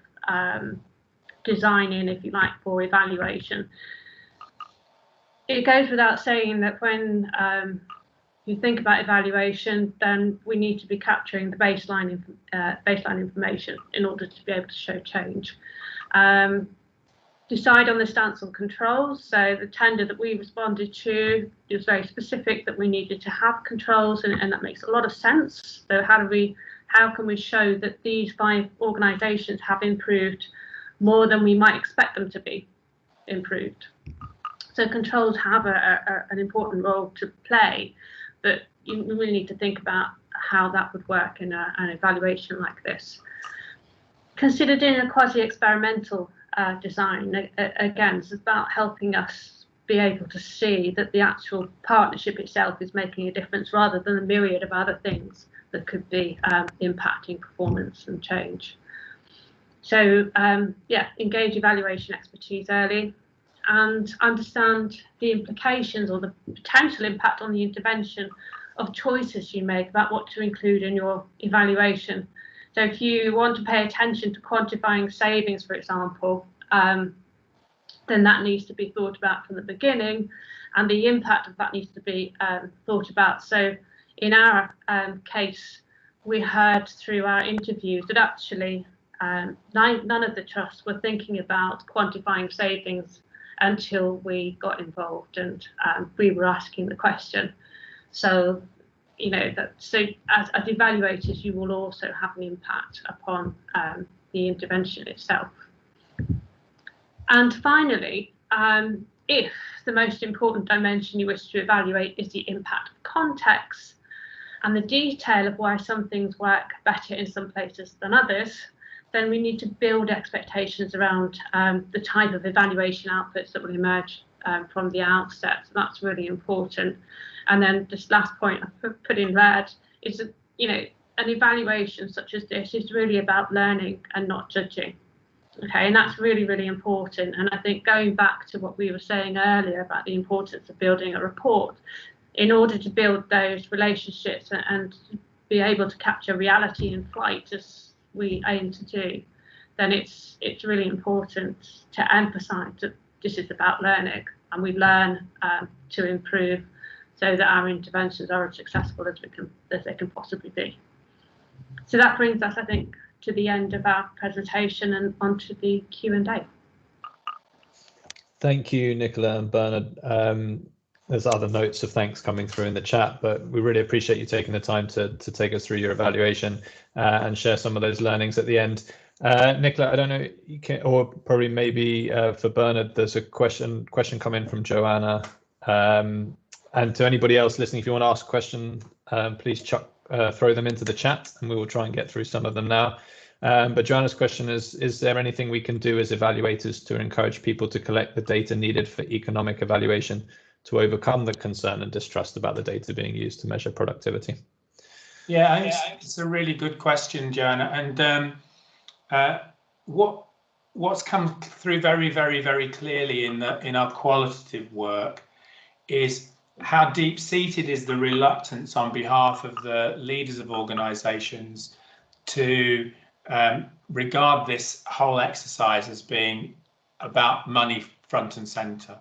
design-in, if you like, for evaluation. It goes without saying that when you think about evaluation, then we need to be capturing the baseline information in order to be able to show change. Decide on the stance on controls. So the tender that we responded to was very specific that we needed to have controls, and that makes a lot of sense. So how can we show that these 5 organisations have improved more than we might expect them to be improved? So controls have an important role to play. But you really need to think about how that would work in an evaluation like this. Considered in a quasi-experimental design, again, it's about helping us be able to see that the actual partnership itself is making a difference rather than a myriad of other things that could be impacting performance and change. So, engage evaluation expertise early, and understand the implications or the potential impact on the intervention of choices you make about what to include in your evaluation. So if you want to pay attention to quantifying savings, for example, then that needs to be thought about from the beginning, and the impact of that needs to be thought about. So in our case, we heard through our interviews that actually none of the trusts were thinking about quantifying savings until we got involved and we were asking the question. So, so as evaluators, you will also have an impact upon the intervention itself. And finally, if the most important dimension you wish to evaluate is the impact of context and the detail of why some things work better in some places than others, then we need to build expectations around the type of evaluation outputs that will emerge from the outset. So that's really important. And then this last point I put in red is that, an evaluation such as this is really about learning and not judging. Okay, and that's really, really important. And I think going back to what we were saying earlier about the importance of building a report, in order to build those relationships and be able to capture reality in flight as we aim to do, then it's really important to emphasize that this is about learning, and we learn to improve so that our interventions are as successful as they can possibly be. So that brings us, I think, to the end of our presentation and onto the Q&A. Thank you, Nicola and Bernard. There's other notes of thanks coming through in the chat, but we really appreciate you taking the time to take us through your evaluation and share some of those learnings at the end. Nicola, I don't know, you can, or probably maybe for Bernard, there's a question coming from Joanna. And to anybody else listening, if you want to ask a question, please throw them into the chat and we will try and get through some of them now. But Joanna's question is there anything we can do as evaluators to encourage people to collect the data needed for economic evaluation to overcome the concern and distrust about the data being used to measure productivity? Yeah, I think it's a really good question, Joanna. And what's come through very, very, very clearly in our qualitative work is how deep-seated is the reluctance on behalf of the leaders of organisations to regard this whole exercise as being about money front and centre,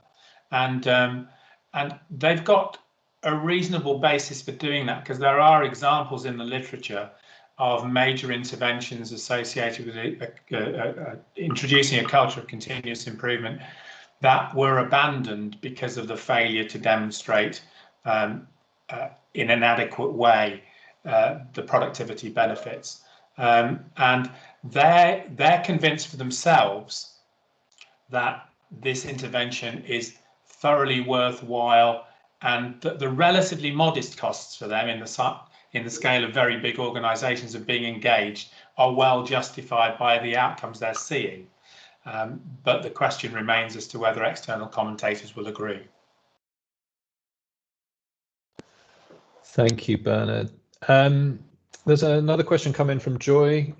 and they've got a reasonable basis for doing that, because there are examples in the literature of major interventions associated with introducing a culture of continuous improvement that were abandoned because of the failure to demonstrate in an adequate way the productivity benefits. And they're convinced for themselves that this intervention is thoroughly worthwhile, and that the relatively modest costs for them in the scale of very big organisations of being engaged are well justified by the outcomes they're seeing. But the question remains as to whether external commentators will agree. Thank you, Bernard. There's another question coming from Joy.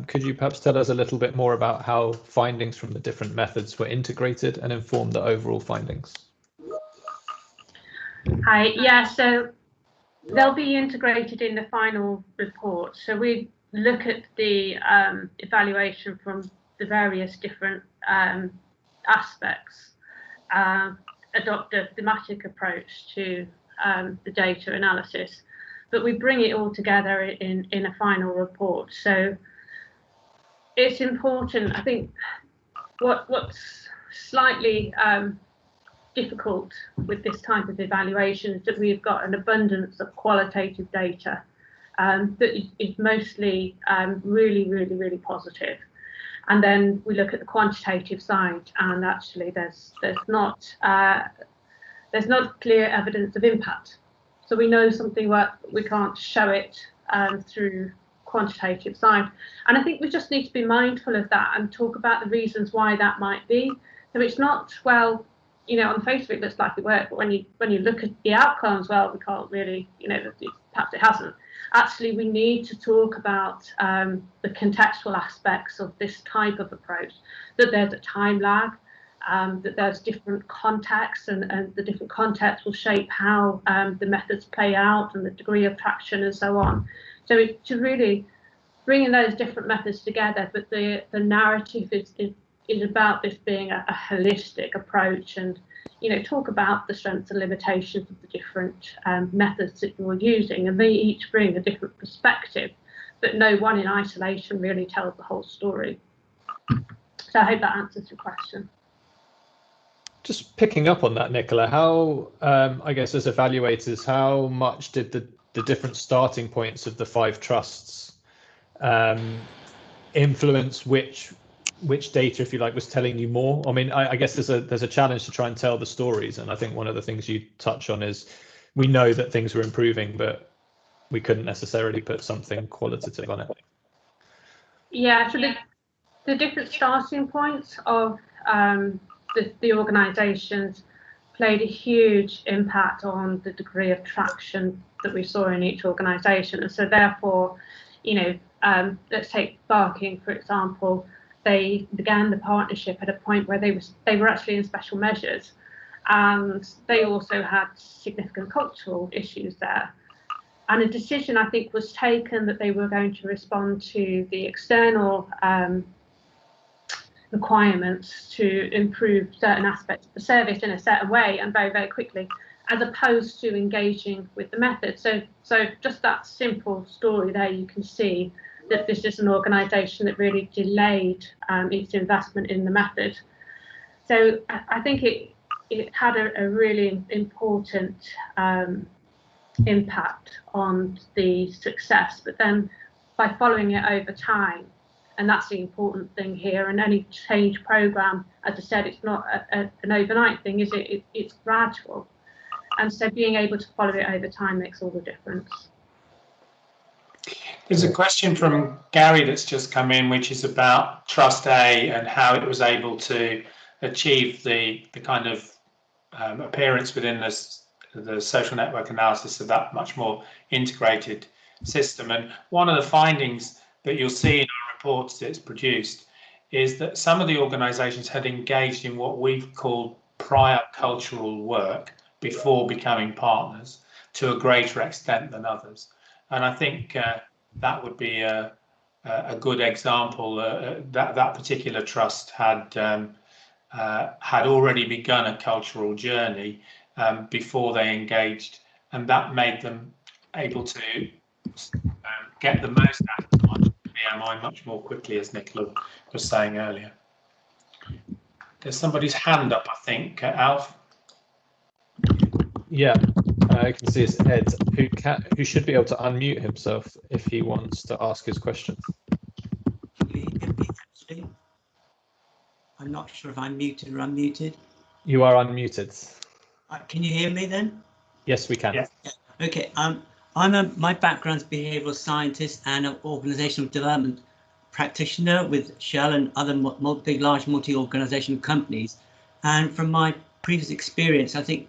Could you perhaps tell us a little bit more about how findings from the different methods were integrated and informed the overall findings? Hi, yeah, so they'll be integrated in the final report. So we look at the evaluation from the various different aspects, adopt a thematic approach to the data analysis, but we bring it all together in a final report. So it's important, I think, what's slightly difficult with this type of evaluation is that we've got an abundance of qualitative data that is mostly really positive. And then we look at the quantitative side, and actually there's not clear evidence of impact. So we know something works, but we can't show it through quantitative side. And I think we just need to be mindful of that and talk about the reasons why that might be. So it's not, well, on the face of it, it looks like it worked, but when you look at the outcomes, well, we can't really, perhaps it hasn't. Actually, we need to talk about the contextual aspects of this type of approach, that there's a time lag, that there's different contexts, and the different contexts will shape how the methods play out and the degree of traction and so on. So to really bringing those different methods together, but the narrative is about this being a holistic approach, and talk about the strengths and limitations of the different methods that you're using, and they each bring a different perspective, but no one in isolation really tells the whole story. So I hope that answers your question. Just picking up on that, Nicola, how, I guess as evaluators, how much did the different starting points of the 5 trusts influence which data, if you like, was telling you more? I mean, I guess there's a challenge to try and tell the stories, and I think one of the things you touch on is we know that things were improving, but we couldn't necessarily put something qualitative on it. Yeah, so the different starting points of the organisations played a huge impact on the degree of traction that we saw in each organisation. And so therefore, you know, let's take Barking, for example. They began the partnership at a point where they were actually in special measures, and they also had significant cultural issues there. And a decision, I think, was taken that they were going to respond to the external requirements to improve certain aspects of the service in a certain way and very, very quickly, as opposed to engaging with the method. So just that simple story there, you can see that this is an organisation that really delayed its investment in the method. So I think it had a really important impact on the success, but then by following it over time, and that's the important thing here, and any change programme, as I said, it's not an overnight thing, is it? It's gradual. And so being able to follow it over time makes all the difference. There's a question from Gary that's just come in, which is about Trust A and how it was able to achieve the kind of appearance within the social network analysis of that much more integrated system. And one of the findings that you'll see in our reports that it's produced is that some of the organisations had engaged in what we've called prior cultural work before becoming partners to a greater extent than others. And I think that would be a good example. That particular trust had already begun a cultural journey before they engaged, and that made them able to get the most out of VMI much more quickly, as Nicola was saying earlier. There's somebody's hand up, I think, Alf. Yeah, I can see it's Ed, who should be able to unmute himself if he wants to ask his question. I'm not sure if I'm muted or unmuted. You are unmuted. Can you hear me then? Yes, we can. Yeah. Okay. My background's behavioural scientist and an organisational development practitioner with Shell and other big, large multi-organisational companies. And from my previous experience, I think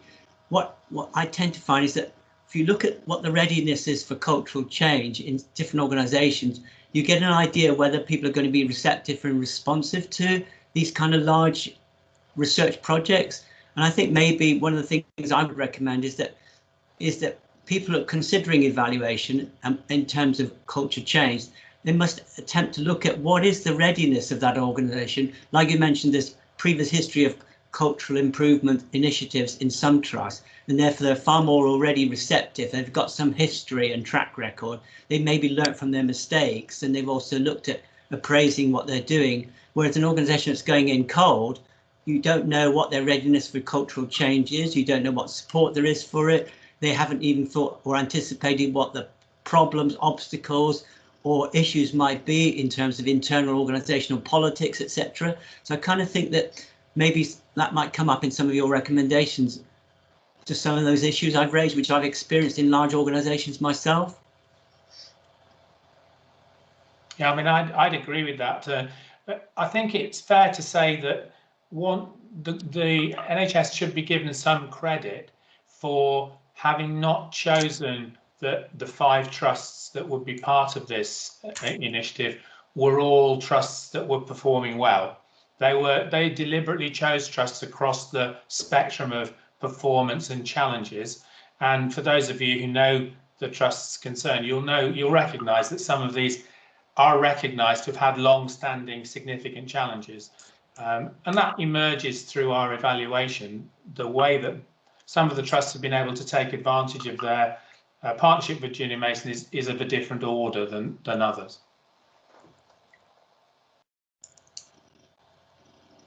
what I tend to find is that if you look at what the readiness is for cultural change in different organisations, you get an idea whether people are going to be receptive and responsive to these kind of large research projects. And I think maybe one of the things I would recommend is that people are considering evaluation in terms of culture change. They must attempt to look at what is the readiness of that organisation. Like you mentioned, this previous history of cultural improvement initiatives in some trusts, and therefore they're far more already receptive. They've got some history and track record. They maybe learnt from their mistakes, and they've also looked at appraising what they're doing. Whereas an organisation that's going in cold, you don't know what their readiness for cultural change is. You don't know what support there is for it. They haven't even thought or anticipated what the problems, obstacles, or issues might be in terms of internal organisational politics, etc. So I kind of think that maybe that might come up in some of your recommendations to some of those issues I've raised, which I've experienced in large organisations myself. Yeah, I mean, I'd agree with that. I think it's fair to say that the NHS should be given some credit for having not chosen the 5 trusts that would be part of this initiative were all trusts that were performing well. They deliberately chose trusts across the spectrum of performance and challenges. And for those of you who know the trusts concerned, you'll recognise that some of these are recognised to have had long-standing significant challenges. And that emerges through our evaluation, the way that some of the trusts have been able to take advantage of their partnership with Junior Mason is of a different order than others.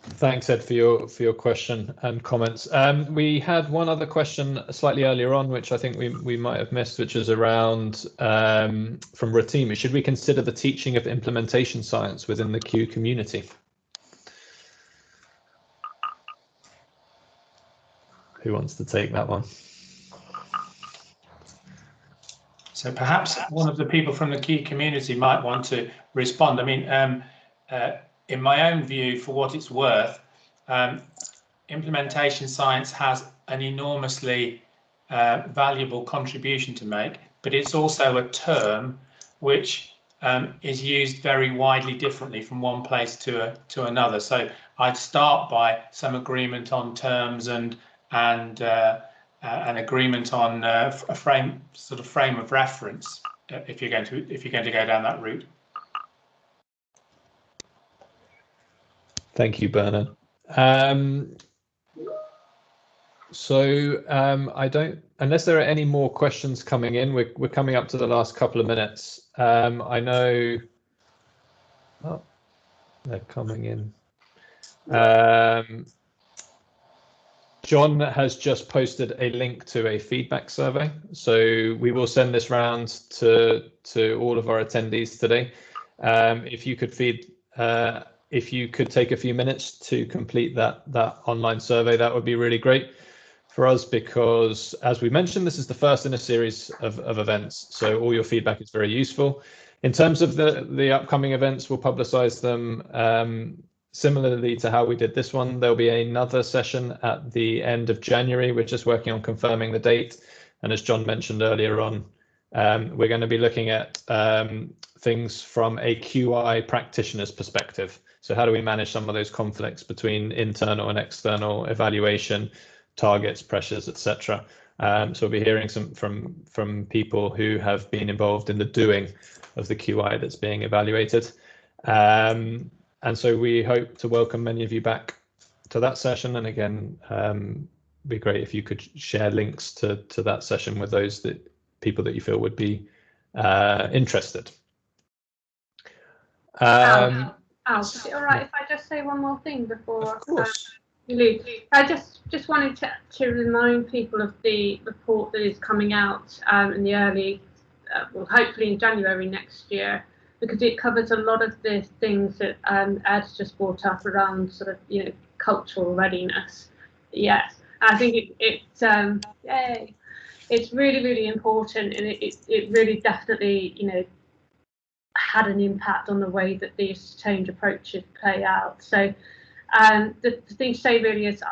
Thanks, Ed, for your question and comments. We had one other question slightly earlier on, which I think we might have missed, which is around from Ratimi. Should we consider the teaching of implementation science within the Q community? Who wants to take that one? So perhaps one of the people from the Q community might want to respond. I mean, in my own view, for what it's worth, implementation science has an enormously valuable contribution to make, but it's also a term which is used very widely differently from one place to another. So I'd start by some agreement on terms and an agreement on a frame of reference if you're going to go down that route. Thank you, Bernard. I don't, unless there are any more questions coming in, we're coming up to the last couple of minutes. I know, oh, they're coming in. John has just posted a link to a feedback survey, so we will send this round to all of our attendees today. If you could take a few minutes to complete that online survey, that would be really great for us, because as we mentioned, this is the first in a series of events, so all your feedback is very useful. In terms of the upcoming events, we'll publicize them similarly to how we did this one. There'll be another session at the end of January. We're just working on confirming the date, and as John mentioned earlier on, we're going to be looking at things from a QI practitioner's perspective. So how do we manage some of those conflicts between internal and external evaluation, targets, pressures, etc. So we'll be hearing some from people who have been involved in the doing of the QI that's being evaluated. And so we hope to welcome many of you back to that session. And again, it'd be great if you could share links to that session with those people that you feel would be interested. Al, is it all right if I just say one more thing before? Of course. You leave? I just wanted to remind people of the report that is coming out in the early, well, hopefully in January next year, because it covers a lot of the things that Ed's just brought up around sort of, cultural readiness. Yes, I think it's really, really important, and it really definitely, had an impact on the way that these change approaches play out. So the thing to say really is,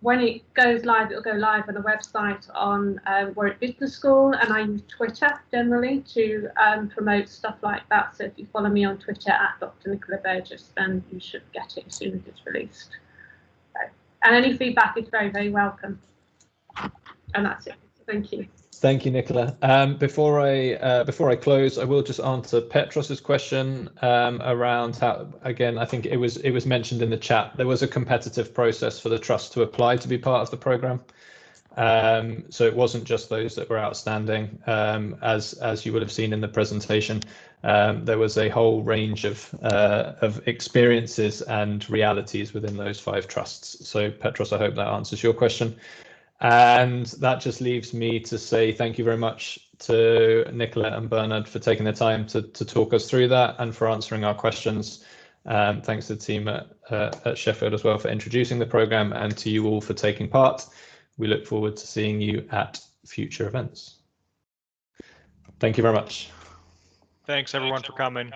when it goes live, it'll go live on a website on Warwick Business School, and I use Twitter generally to promote stuff like that. So if you follow me on Twitter at Dr. Nicola Burgess, then you should get it as soon as it's released. So, and any feedback is very, very welcome. And that's it. Thank you. Thank you, Nicola. Before I close, I will just answer Petros's question around how. Again, I think it was mentioned in the chat. There was a competitive process for the trust to apply to be part of the program, so it wasn't just those that were outstanding. As you would have seen in the presentation, there was a whole range of experiences and realities within those 5 trusts. So, Petros, I hope that answers your question. And that just leaves me to say thank you very much to Nicola and Bernard for taking the time to talk us through that and for answering our questions. Thanks to the team at Sheffield as well for introducing the programme, and to you all for taking part. We look forward to seeing you at future events. Thank you very much. Thanks everyone for coming.